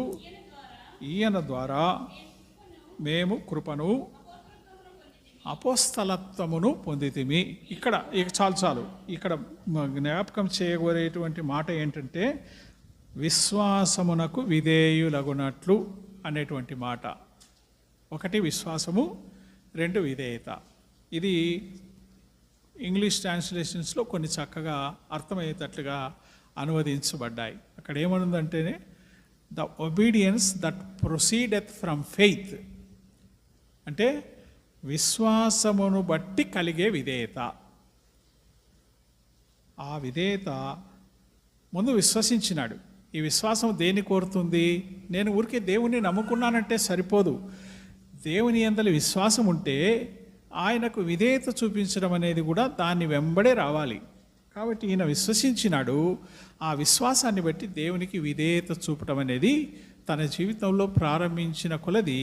ఈయన ద్వారా మేము కృపను అపోస్తలత్వమును పొందితిమి. ఇక్కడ చాలు ఇక్కడ జ్ఞాపకం చేయగోరేటువంటి మాట ఏంటంటే విశ్వాసమునకు విధేయులగునట్లు అనేటువంటి మాట. ఒకటి విశ్వాసము, రెండు విధేయత. ఇది ఇంగ్లీష్ ట్రాన్స్లేషన్స్లో కొన్ని చక్కగా అర్థమయ్యేటట్లుగా అనువదించబడ్డాయి. అక్కడ ఏమనుందంటేనే the obedience that proceedeth from faith, అంటే విశ్వాసమును బట్టి కలిగే విధేయత. ఆ విధేయత ముందు విశ్వసించినాడు. ఈ విశ్వాసం దేన్ని కోరుతుంది? నేను ఊరికే దేవుణ్ణి నమ్ముకున్నానంటే సరిపోదు. దేవుని యందలి విశ్వాసం ఉంటే ఆయనకు విధేయత చూపించడం అనేది కూడా దాన్ని వెంబడే రావాలి. కాబట్టి ఈయన విశ్వసించినాడు. ఆ విశ్వాసాన్ని బట్టి దేవునికి విధేయత చూపడం అనేది తన జీవితంలో ప్రారంభించిన కొలది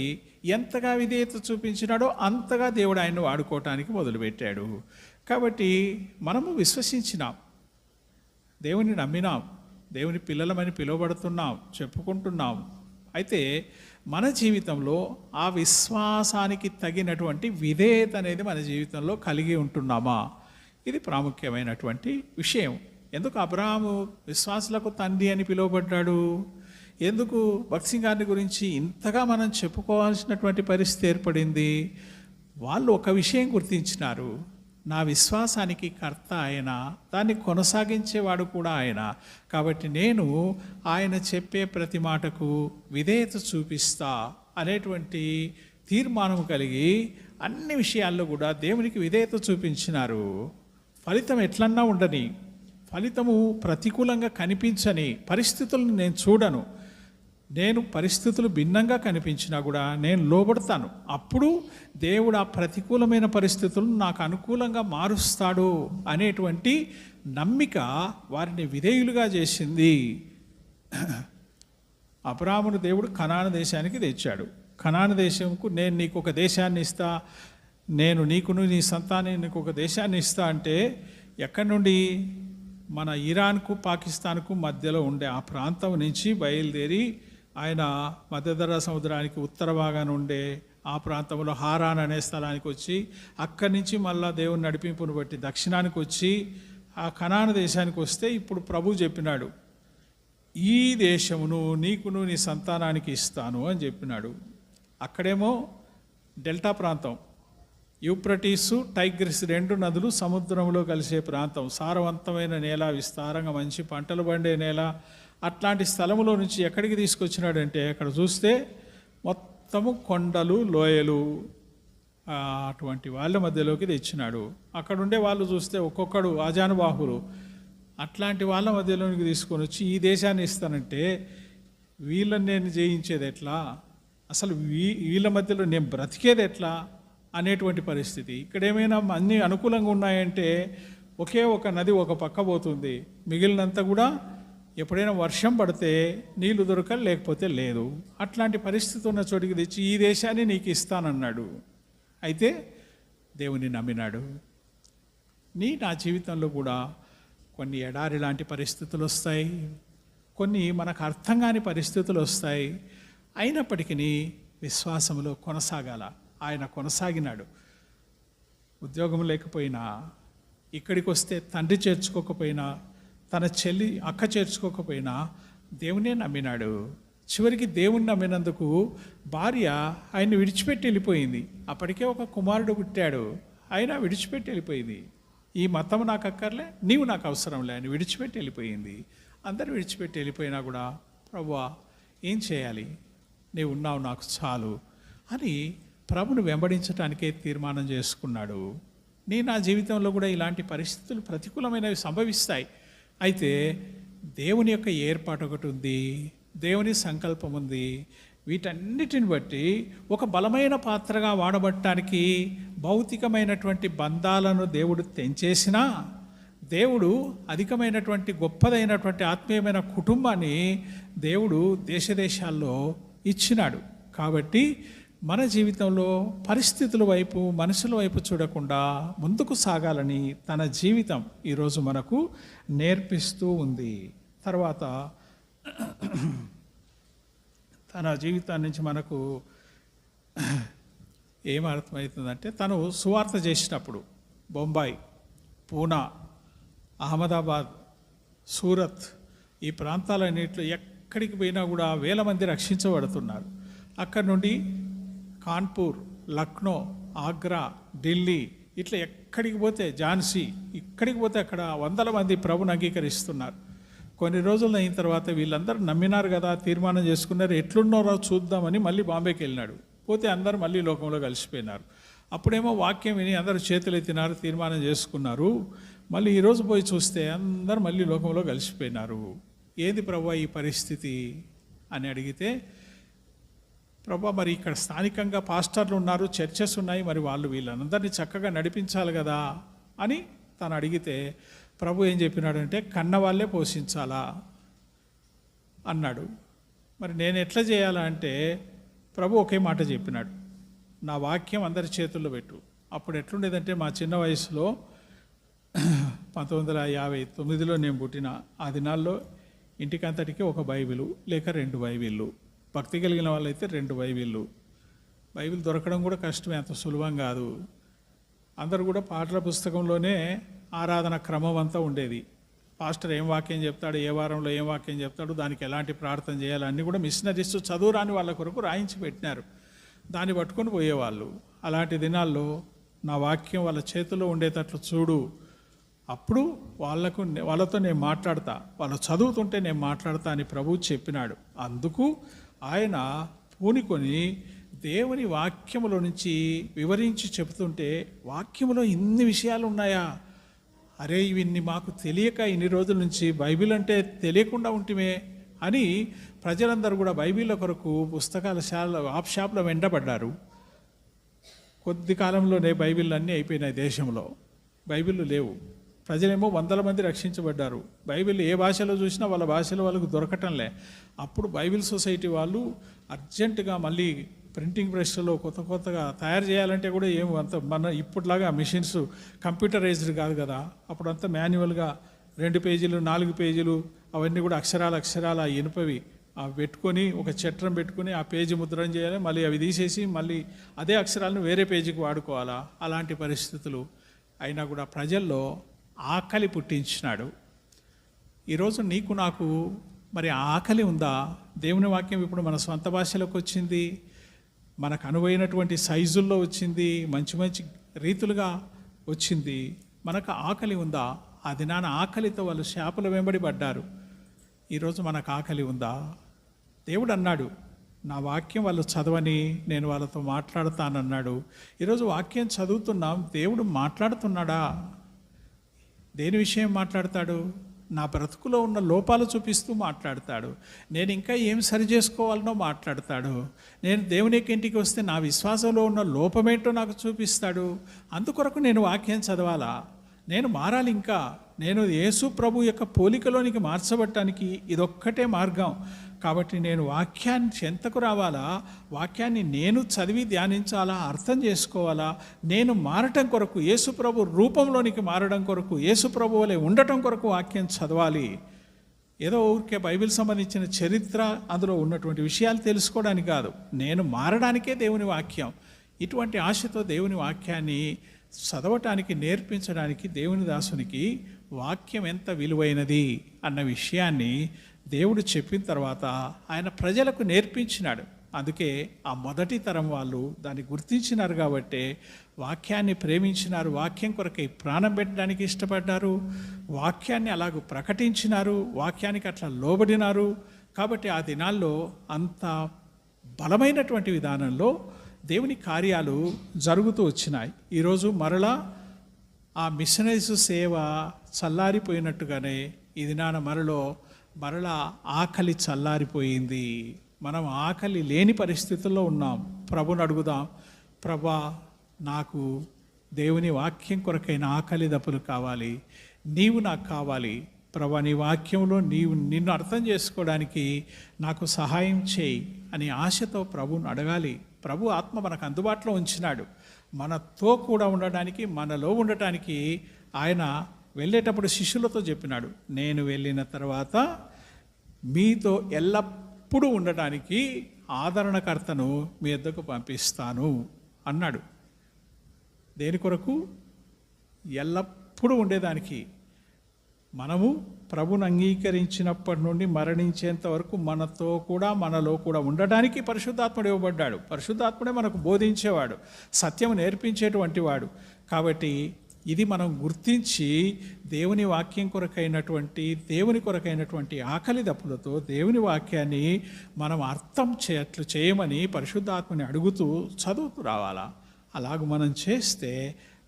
ఎంతగా విధేయత చూపించినాడో అంతగా దేవుడు ఆయన్ను వాడుకోవటానికి మొదలుపెట్టాడు. కాబట్టి మనము విశ్వసించినాం, దేవుని నమ్మినాం, దేవుని పిల్లలమని పిలువబడుతున్నాం, చెప్పుకుంటున్నాం. అయితే మన జీవితంలో ఆ విశ్వాసానికి తగినటువంటి విధేయత అనేది మన జీవితంలో కలిగి ఉంటున్నామా? ఇది ప్రాముఖ్యమైనటువంటి విషయం. ఎందుకు అబ్రహాము విశ్వాసులకు తండ్రి అని పిలువబడ్డాడు? ఎందుకు భక్త్ సింగ్ గారిని గురించి ఇంతగా మనం చెప్పుకోవాల్సినటువంటి పరిస్థితి ఏర్పడింది? వాళ్ళు ఒక విషయం గుర్తించినారు, నా విశ్వాసానికి కర్త ఆయన, దాన్ని కొనసాగించేవాడు కూడా ఆయన. కాబట్టి నేను ఆయన చెప్పే ప్రతి మాటకు విధేయత చూపిస్తా అనేటువంటి తీర్మానం కలిగి అన్ని విషయాల్లో కూడా దేవునికి విధేయత చూపించినారు. ఫలితం ఎట్లన్నా ఉండని, ఫలితము ప్రతికూలంగా కనిపించని పరిస్థితులను నేను చూడను. నేను పరిస్థితులు భిన్నంగా కనిపించినా కూడా నేను లోబడతాను. అప్పుడు దేవుడు ఆ ప్రతికూలమైన పరిస్థితులను నాకు అనుకూలంగా మారుస్తాడు అనేటువంటి నమ్మిక వారిని విధేయులుగా చేసింది. అబ్రాహామును దేవుడు కనాను దేశానికి తెచ్చాడు. కనాను దేశంకు నేను నీకు ఒక దేశాన్ని ఇస్తా, నేను నీకును నీ సంతానానికి ఒక దేశాన్ని ఇస్తా అంటే ఎక్కడి నుండి? మన ఇరాన్కు పాకిస్తాన్కు మధ్యలో ఉండే ఆ ప్రాంతం నుంచి బయలుదేరి ఆయన మధ్యధరా సముద్రానికి ఉత్తర భాగాన ఉండే ఆ ప్రాంతంలో హారాన్ అనే స్థలానికి వచ్చి అక్కడి నుంచి మళ్ళా దేవుని నడిపింపును బట్టి దక్షిణానికి వచ్చి ఆ కనాను దేశానికి వస్తే ఇప్పుడు ప్రభు చెప్పినాడు, ఈ దేశమును నీకును నీ సంతానానికి ఇస్తాను అని చెప్పినాడు. అక్కడేమో డెల్టా ప్రాంతం, యూప్రటీసు టైగ్రిస్ రెండు నదులు సముద్రంలో కలిసే ప్రాంతం, సారవంతమైన నేల, విస్తారంగా మంచి పంటలు పండే నేల. అట్లాంటి స్థలంలో నుంచి ఎక్కడికి తీసుకొచ్చినాడంటే అక్కడ చూస్తే మొత్తము కొండలు, లోయలు, అటువంటి వాళ్ళ మధ్యలోకి తెచ్చినాడు. అక్కడ ఉండే వాళ్ళు చూస్తే ఒక్కొక్కడు ఆజానుబాహులు. అట్లాంటి వాళ్ళ మధ్యలోకి తీసుకొని వచ్చి ఈ దేశాన్ని ఇస్తానంటే వీళ్ళని నేను జయించేది ఎట్లా, అసలు వీళ్ళ మధ్యలో నేను బ్రతికేది ఎట్లా అనేటువంటి పరిస్థితి. ఇక్కడ ఏమైనా అన్నీ అనుకూలంగా ఉన్నాయంటే ఒకే ఒక నది ఒక పక్క పోతుంది, మిగిలినంతా కూడా ఎప్పుడైనా వర్షం పడితే నీళ్లు దొరకలు, లేకపోతే లేదు. అట్లాంటి పరిస్థితి ఉన్న చోటికి తెచ్చి ఈ దేశాన్ని నీకు ఇస్తానన్నాడు. అయితే దేవుని నమ్మినాడు. నా జీవితంలో కూడా కొన్ని ఎడారి లాంటి పరిస్థితులు వస్తాయి, కొన్ని మనకు అర్థం కాని పరిస్థితులు వస్తాయి. అయినప్పటికీ విశ్వాసంలో కొనసాగాల. ఆయన కొనసాగినాడు. ఉద్యోగం లేకపోయినా, ఇక్కడికి వస్తే తండ్రి చేర్చుకోకపోయినా, తన చెల్లి అక్క చేర్చుకోకపోయినా దేవునే నమ్మినాడు. చివరికి దేవుణ్ణి నమ్మినందుకు భార్య ఆయన్ని విడిచిపెట్టి వెళ్ళిపోయింది. అప్పటికే ఒక కుమారుడు పుట్టాడు, ఆయన విడిచిపెట్టి వెళ్ళిపోయింది. ఈ మతం నాకు అక్కర్లే, నీవు నాకు అవసరంలే అని విడిచిపెట్టి వెళ్ళిపోయింది. అందరు విడిచిపెట్టి వెళ్ళిపోయినా కూడా ప్రభువా ఏం చేయాలి, నీవు ఉన్నావు నాకు చాలు అని ప్రభును వెంబడించడానికే తీర్మానం చేసుకున్నాడు. నా జీవితంలో కూడా ఇలాంటి పరిస్థితులు ప్రతికూలమైనవి సంభవిస్తాయి. అయితే దేవుని యొక్క ఏర్పాటు ఒకటి ఉంది, దేవుని సంకల్పం ఉంది. వీటన్నిటిని బట్టి ఒక బలమైన పాత్రగా వాడబట్టడానికి భౌతికమైనటువంటి బంధాలను దేవుడు తెంచేసినా, దేవుడు అధికమైనటువంటి గొప్పదైనటువంటి ఆత్మీయమైన కుటుంబాన్ని దేవుడు దేశదేశాల్లో ఇచ్చినాడు. కాబట్టి మన జీవితంలో పరిస్థితుల వైపు, మనుషుల వైపు చూడకుండా ముందుకు సాగాలని తన జీవితం ఈరోజు మనకు నేర్పిస్తూ ఉంది. తర్వాత తన జీవితం నుంచి మనకు ఏమర్థమవుతుందంటే, తను సువార్త చేసినప్పుడు బొంబాయి, పూనా, అహ్మదాబాద్, సూరత్ ఈ ప్రాంతాలన్నింటిలో ఎక్కడికి పోయినా కూడా వేల మంది రక్షించబడుతున్నారు. అక్కడి నుండి కాన్పూర్, లక్నో, ఆగ్రా, ఢిల్లీ, ఇట్లా ఎక్కడికి పోతే ఝాన్సీ, ఇక్కడికి పోతే అక్కడ వందల మంది ప్రభుని అంగీకరిస్తున్నారు. కొన్ని రోజులు అయిన తర్వాత వీళ్ళందరూ నమ్మినారు కదా, తీర్మానం చేసుకున్నారు, ఎట్లున్నారో చూద్దామని మళ్ళీ బాంబేకి వెళ్ళినాడు. పోతే అందరూ మళ్ళీ లోకంలో కలిసిపోయినారు. అప్పుడేమో వాక్యం విని అందరూ చేతులు ఎత్తినారు, తీర్మానం చేసుకున్నారు. మళ్ళీ ఈరోజు పోయి చూస్తే అందరూ మళ్ళీ లోకంలో కలిసిపోయినారు. ఏది ప్రభువా ఈ పరిస్థితి అని అడిగితే, ప్రభువా మరి ఇక్కడ స్థానికంగా పాస్టర్లు ఉన్నారు, చర్చెస్ ఉన్నాయి, మరి వాళ్ళు వీళ్ళందరినీ చక్కగా నడిపించాలి కదా అని తను అడిగితే ప్రభు ఏం చెప్పినాడంటే, కన్న వాళ్ళే పోషించాలా అన్నాడు. మరి నేను ఎట్లా చేయాలా అంటే ప్రభు ఒకే మాట చెప్పినాడు, నా వాక్యం అందరి చేతుల్లో పెట్టు. అప్పుడు ఎట్లుండేదంటే మా చిన్న వయసులో 1959లో నేను పుట్టిన ఆ దినాల్లో ఇంటికంతటికి ఒక బైబిలు లేక 2 బైబిళ్ళు, భక్తి కలిగిన వాళ్ళైతే 2 బైబిళ్ళు. బైబిల్ దొరకడం కూడా కష్టమే, అంత సులభం కాదు. అందరూ కూడా పాటల పుస్తకంలోనే ఆరాధన క్రమం అంతా ఉండేది. పాస్టర్ ఏం వాక్యం చెప్తాడు, ఏ వారంలో ఏం వాక్యం చెప్తాడు, దానికి ఎలాంటి ప్రార్థన చేయాలి అన్నీ కూడా మిషనరీస్ చదువు రాని వాళ్ళ కొరకు రాయించి పెట్టినారు. దాన్ని పట్టుకొని పోయేవాళ్ళు. అలాంటి దినాల్లో నా వాక్యం వాళ్ళ చేతిలో ఉండేటట్లు చూడు, అప్పుడు వాళ్ళతో నేను మాట్లాడతా, వాళ్ళు చదువుతుంటే నేను మాట్లాడతా అని ప్రభువు చెప్పినాడు. అందుకు ఆయన పూనుకొని దేవుని వాక్యములో నుంచి వివరించి చెబుతుంటే, వాక్యములో ఇన్ని విషయాలు ఉన్నాయా, అరే ఇవన్నీ మాకు తెలియక ఇన్ని రోజుల నుంచి బైబిల్ అంటే తెలియకుండా ఉంటిమే అని ప్రజలందరూ కూడా బైబిల్ కొరకు పుస్తకాల షాప్లో వెంటబడ్డారు. కొద్ది కాలంలోనే బైబిల్ అన్నీ అయిపోయినాయి దేశంలో, బైబిళ్ళు లేవు. ప్రజలేమో వందల మంది రక్షించబడ్డారు. బైబిల్ ఏ భాషలో చూసినా వాళ్ళ భాషలో వాళ్ళకు దొరకటంలే. అప్పుడు బైబిల్ సొసైటీ వాళ్ళు అర్జెంటుగా మళ్ళీ ప్రింటింగ్ ప్రెస్లో కొత్తగా తయారు చేయాలంటే కూడా ఏం అంత మన ఇప్పటిలాగా మిషన్స్ కంప్యూటరైజ్డ్ కాదు కదా. అప్పుడు అంతా మాన్యువల్గా 2 పేజీలు 4 పేజీలు అవన్నీ కూడా అక్షరాల ఇనుపవి పెట్టుకొని ఒక చట్రం పెట్టుకొని ఆ పేజీ ముద్రణ చేయాలి, మళ్ళీ అవి తీసేసి మళ్ళీ అదే అక్షరాలను వేరే పేజీకి వాడుకోవాలా. అలాంటి పరిస్థితులు అయినా కూడా ప్రజల్లో ఆకలి పుట్టించినాడు. ఈరోజు నీకు నాకు మరి ఆకలి ఉందా? దేవుని వాక్యం ఇప్పుడు మన సొంత భాషలోకి వచ్చింది, మనకు అనువైనటువంటి సైజుల్లో వచ్చింది, మంచి రీతులుగా వచ్చింది. మనకు ఆకలి ఉందా? ఆ దినాన ఆకలితో వాళ్ళు శాపలు వెంబడి పడ్డారు. ఈరోజు మనకు ఆకలి ఉందా? దేవుడు అన్నాడు, నా వాక్యం వాళ్ళు చదవని నేను వాళ్ళతో మాట్లాడతానన్నాడు. ఈరోజు వాక్యం చదువుతున్నాం, దేవుడు మాట్లాడుతున్నాడా? దేని విషయం మాట్లాడతాడు? నా బ్రతుకులో ఉన్న లోపాలు చూపిస్తూ మాట్లాడతాడు. నేను ఇంకా ఏం సరి చేసుకోవాలనో మాట్లాడతాడు. నేను దేవుని ఇంటికి వస్తే నా విశ్వాసంలో ఉన్న లోపమేంటో నాకు చూపిస్తాడు. అందుకొరకు నేను వాక్యం చదవాలా? నేను మారాలి. ఇంకా నేను యేసు ప్రభు యొక్క పోలికలోనికి మార్చబడటానికి ఇదొక్కటే మార్గం. కాబట్టి నేను వాక్యాన్ని చెంతకు రావాలా? వాక్యాన్ని నేను చదివి ధ్యానించాలా, అర్థం చేసుకోవాలా? నేను మారటం కొరకు, యేసు ప్రభు రూపంలోనికి మారడం కొరకు, యేసు ప్రభు వలె ఉండటం కొరకు వాక్యం చదవాలి. ఏదో ఊరికే బైబిల్ సంబంధించిన చరిత్ర అందులో ఉన్నటువంటి విషయాలు తెలుసుకోవడానికి కాదు, నేను మారడానికే దేవుని వాక్యం. ఇటువంటి ఆశతో దేవుని వాక్యాన్ని చదవటానికి, నేర్పించడానికి దేవుని దాసునికి వాక్యం ఎంత విలువైనది అన్న విషయాన్ని దేవుడు చెప్పిన తర్వాత ఆయన ప్రజలకు నేర్పించినాడు. అందుకే ఆ మొదటి తరం వాళ్ళు దాన్ని గుర్తించినారు కాబట్టి వాక్యాన్ని ప్రేమించినారు, వాక్యం కొరకై ప్రాణం పెట్టడానికి ఇష్టపడ్డారు, వాక్యాన్ని అలాగూ ప్రకటించినారు, వాక్యానికి అట్లా లోబడినారు. కాబట్టి ఆ దినాల్లో అంత బలమైనటువంటి విధానంలో దేవుని కార్యాలు జరుగుతూ వచ్చినాయి. ఈరోజు మరలా ఆ మిషనరీస్ సేవ చల్లారిపోయినట్టుగానే ఈ దినాన మరలా ఆకలి చల్లారిపోయింది. మనం ఆకలి లేని పరిస్థితుల్లో ఉన్నాం. ప్రభుని అడుగుదాం, ప్రభా నాకు దేవుని వాక్యం కొరకైన ఆకలి దప్పులు కావాలి, నీవు నాకు కావాలి ప్రభా, నీ వాక్యంలో నిన్ను అర్థం చేసుకోవడానికి నాకు సహాయం చేయి అని ఆశతో ప్రభువుని అడగాలి. ప్రభు ఆత్మ మనకు అందుబాటులో ఉంచినాడు. మనతో కూడా ఉండడానికి, మనలో ఉండటానికి ఆయన వెళ్ళేటప్పుడు శిష్యులతో చెప్పినాడు, నేను వెళ్ళిన తర్వాత మీతో ఎల్లప్పుడూ ఉండటానికి ఆదరణకర్తను మీ వద్దకు పంపిస్తాను అన్నాడు. దేని కొరకు? ఎల్లప్పుడూ ఉండేదానికి. మనము ప్రభుని అంగీకరించినప్పటి నుండి మరణించేంత వరకు మనతో కూడా మనలో కూడా ఉండడానికి పరిశుద్ధాత్ముడు ఇవ్వబడ్డాడు. పరిశుద్ధాత్ముడే మనకు బోధించేవాడు, సత్యము నేర్పించేటువంటి వాడు. కాబట్టి ఇది మనం గుర్తించి దేవుని వాక్యం కొరకైనటువంటి ఆకలి దప్పులతో దేవుని వాక్యాన్ని మనం అర్థం చేయమని పరిశుద్ధాత్మని అడుగుతూ చదువుతూ రావాలా. అలాగ మనం చేస్తే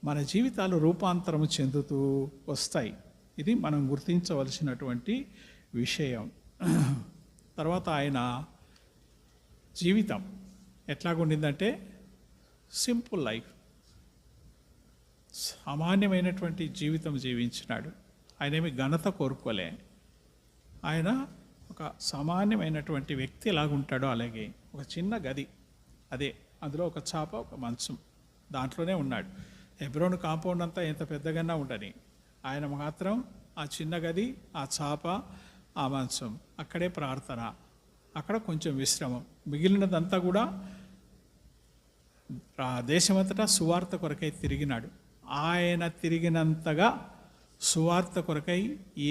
మన జీవితాలు రూపాంతరం చెందుతూ వస్తాయి. ఇది మనం గుర్తించవలసినటువంటి విషయం. తర్వాత ఆయన జీవితం ఎట్లాగుండిందంటే సింపుల్ లైఫ్, సామాన్యమైనటువంటి జీవితం జీవించినాడు. ఆయన ఏమి ఘనత కోరుకోలే. ఆయన ఒక సామాన్యమైనటువంటి వ్యక్తి ఎలాగుంటాడో అలాగే ఒక చిన్న గది, అందులో ఒక చాప, ఒక మంచం, దాంట్లోనే ఉన్నాడు. హెబ్రోను కాంపౌండ్ అంతా ఎంత పెద్దగానే ఉండని, ఆయన మాత్రం ఆ చిన్న గది, ఆ చాప, ఆ మంచం, అక్కడే ప్రార్థన, అక్కడ కొంచెం విశ్రమం. మిగిలినదంతా కూడా దేశమంతటా సువార్త కొరకై తిరిగినాడు. ఆయన తిరిగినంతగా సువార్త కొరకై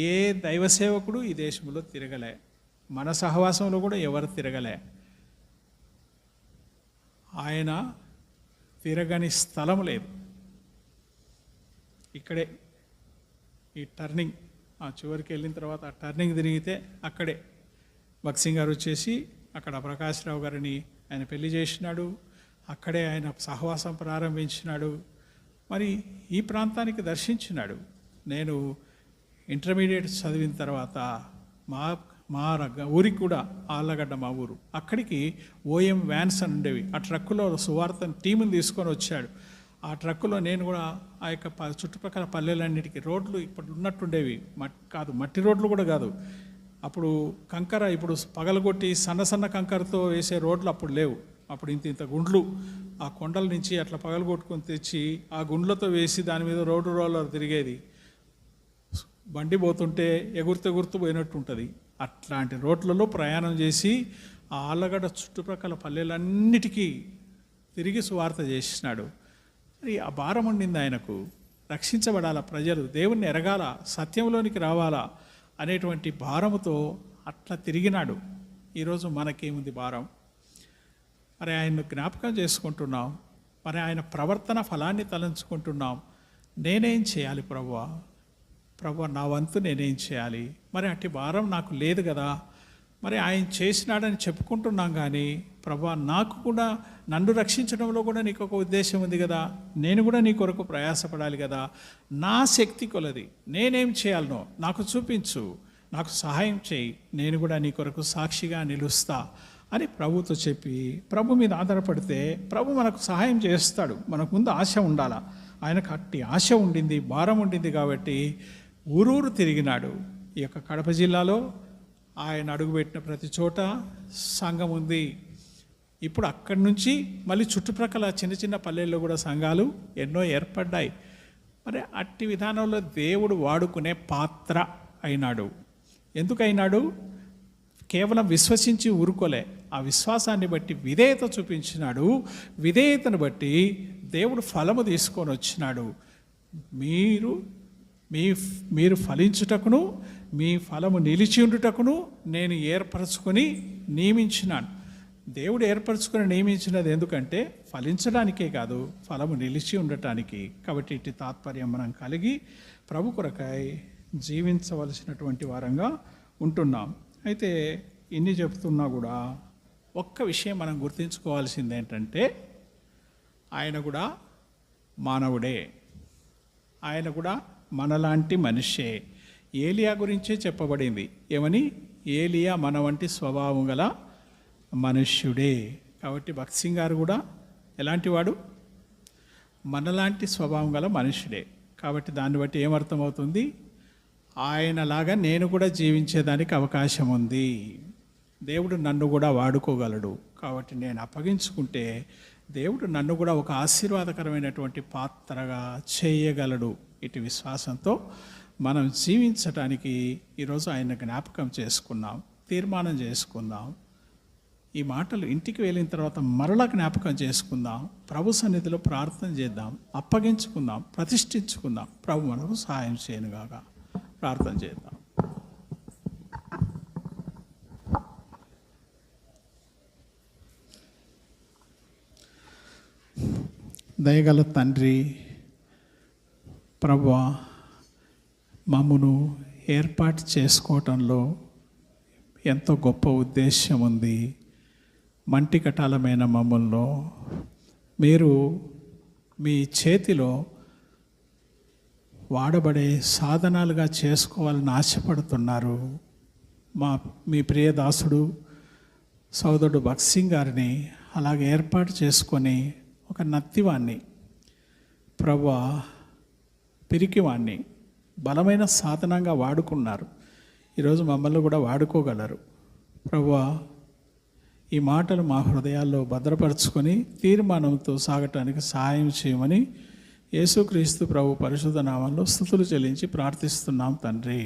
ఏ దైవ సేవకుడు ఈ దేశంలో తిరగలే. మన సహవాసంలో కూడా ఎవరు తిరగలే. ఆయన తిరగని స్థలం లేదు. ఇక్కడే ఈ టర్నింగ్, ఆ చివరికి వెళ్ళిన తర్వాత ఆ టర్నింగ్ తిరిగితే అక్కడే భక్సింగ్ గారు వచ్చేసి అక్కడ ప్రకాశ్రావు గారిని ఆయన పెళ్లి చేసినాడు. అక్కడే ఆయన సహవాసం ప్రారంభించినాడు. మరి ఈ ప్రాంతానికి దర్శించినాడు. నేను ఇంటర్మీడియట్ చదివిన తర్వాత మా ఊరికి కూడా, ఆళ్ళగడ్డ మా ఊరు, అక్కడికి OM వ్యాన్స్ అని ఉండేవి. ఆ ట్రక్కులో సువార్త టీముని తీసుకొని వచ్చాడు. ఆ ట్రక్కులో నేను కూడా ఆ యొక్క చుట్టుపక్కల పల్లెలన్నిటికీ రోడ్లు ఇప్పుడు ఉన్నట్టుండేవి, మట్టి రోడ్లు కూడా కాదు. అప్పుడు కంకర, ఇప్పుడు పగలగొట్టి సన్న కంకరతో వేసే రోడ్లు అప్పుడు లేవు. అప్పుడు ఇంత గుండ్లు, ఆ కొండల నుంచి అట్లా పగలగొట్టుకొని తెచ్చి ఆ గుండ్లతో వేసి దాని మీద రోడ్డు రోలర్ తిరిగేది. బండి పోతుంటే ఎగురుతూ పోయినట్టు ఉంటుంది. అట్లాంటి రోడ్లలో ప్రయాణం చేసి ఆ ఆళ్ళగడ్డ చుట్టుప్రక్కల పల్లెలన్నిటికీ తిరిగి సువార్త చేసినాడు. మరి ఆ భారం ఉండింది ఆయనకు. రక్షించబడాల ప్రజలు, దేవుణ్ణి ఎరగాల, సత్యంలోనికి రావాలా అనేటువంటి భారముతో అట్లా తిరిగినాడు. ఈరోజు మనకేముంది భారం? మరి ఆయన్ను జ్ఞాపకం చేసుకుంటున్నాం, మరి ఆయన ప్రవర్తన ఫలాన్ని తలంచుకుంటున్నాం. నేనేం చేయాలి ప్రభువా? నా వంతు నేనేం చేయాలి? మరి అట్టి భారం నాకు లేదు కదా. మరి ఆయన చేసినాడని చెప్పుకుంటున్నాం, కానీ ప్రభువా నాకు కూడా, నన్ను రక్షించడంలో కూడా నీకు ఒక ఉద్దేశం ఉంది కదా. నేను కూడా నీ కొరకు ప్రయాసపడాలి కదా. నా శక్తి కొలది నేనేం చేయాలనో నాకు చూపించు, నాకు సహాయం చేయి, నేను కూడా నీ కొరకు సాక్షిగా నిలుస్తా అని ప్రభుతో చెప్పి ప్రభు మీద ఆధారపడితే ప్రభు మనకు సహాయం చేస్తాడు. మనకు ముందు ఆశ ఉండాలా. ఆయనకు అట్టి ఆశ ఉండింది, భారం ఉండింది కాబట్టి ఊరూరు తిరిగినాడు. ఈ యొక్క కడప జిల్లాలో ఆయన అడుగుపెట్టిన ప్రతి చోట సంఘం ఉంది. ఇప్పుడు అక్కడి నుంచి మళ్ళీ చుట్టుప్రక్కల చిన్న పల్లెల్లో కూడా సంఘాలు ఎన్నో ఏర్పడ్డాయి. మరి అట్టి విధానంలో దేవుడు వాడుకునే పాత్ర అయినాడు. ఎందుకైనాడు? కేవలం విశ్వసించి ఊరుకోలే. ఆ విశ్వాసాన్ని బట్టి విధేయత చూపించినాడు. విధేయతను బట్టి దేవుడు ఫలము తీసుకొని వచ్చినాడు. మీరు ఫలించుటకును మీ ఫలము నిలిచి ఉండుటకును నేను ఏర్పరచుకొని నియమించినాను. దేవుడు ఏర్పరచుకొని నియమించినది ఎందుకంటే ఫలించడానికే కాదు, ఫలము నిలిచి ఉండటానికి. కాబట్టి ఇట్టి తాత్పర్యం మనం కలిగి ప్రభు కొరకై జీవించవలసినటువంటి వారంగా ఉంటున్నాం. అయితే ఇన్ని చెప్తున్నా కూడా ఒక్క విషయం మనం గుర్తుంచుకోవాల్సింది ఏంటంటే, ఆయన కూడా మానవుడే, ఆయన కూడా మనలాంటి మనిషే. ఏలియా గురించే చెప్పబడింది. ఏమని? ఏలియా మన వంటి స్వభావం గల మనుష్యుడే. కాబట్టి భక్త్ సింగ్ గారు కూడా ఎలాంటి వాడు? మనలాంటి స్వభావం గల మనుష్యుడే. కాబట్టి దాన్ని బట్టి ఏమర్థమవుతుంది? ఆయనలాగా నేను కూడా జీవించేదానికి అవకాశం ఉంది. దేవుడు నన్ను కూడా వాడుకోగలడు. కాబట్టి నేను అప్పగించుకుంటే దేవుడు నన్ను కూడా ఒక ఆశీర్వాదకరమైనటువంటి పాత్రగా చేయగలడు. ఇటు విశ్వాసంతో మనం జీవించటానికి ఈరోజు ఆయన జ్ఞాపకం చేసుకున్నాం, తీర్మానం చేసుకుందాం. ఈ మాటలు ఇంటికి వెళ్ళిన తర్వాత మరలా జ్ఞాపకం చేసుకుందాం. ప్రభు సన్నిధిలో ప్రార్థన చేద్దాం, అప్పగించుకుందాం, ప్రతిష్ఠించుకుందాం. ప్రభు మనకు సహాయం చేయనుగాక. ప్రార్థన చేద్దాం. దయగల తండ్రి, ప్రభువా, మమ్మను ఏర్పాటు చేసుకోవటంలో ఎంతో గొప్ప ఉద్దేశం ఉంది. మంటి కటాలమైన మమ్మల్ని మీరు మీ చేతిలో వాడబడే సాధనాలుగా చేసుకోవాలని ఆశపడుతున్నారు. మీ ప్రియదాసుడు సోదరుడు భక్సింగ్ గారిని అలాగే ఏర్పాటు చేసుకొని ఒక నత్తివాణ్ణి, ప్రభువా, పిరికివాణ్ణి బలమైన సాధనంగా వాడుకున్నారు. ఈరోజు మమ్మల్ని కూడా వాడుకోగలరు. ప్రభువా, ఈ మాటలు మా హృదయాల్లో భద్రపరుచుకొని తీర్మానంతో సాగటానికి సహాయం చేయమని యేసుక్రీస్తు ప్రభు పరిశుద్ధ నామంలో స్తుతులు చెల్లించి ప్రార్థిస్తున్నాం తండ్రి.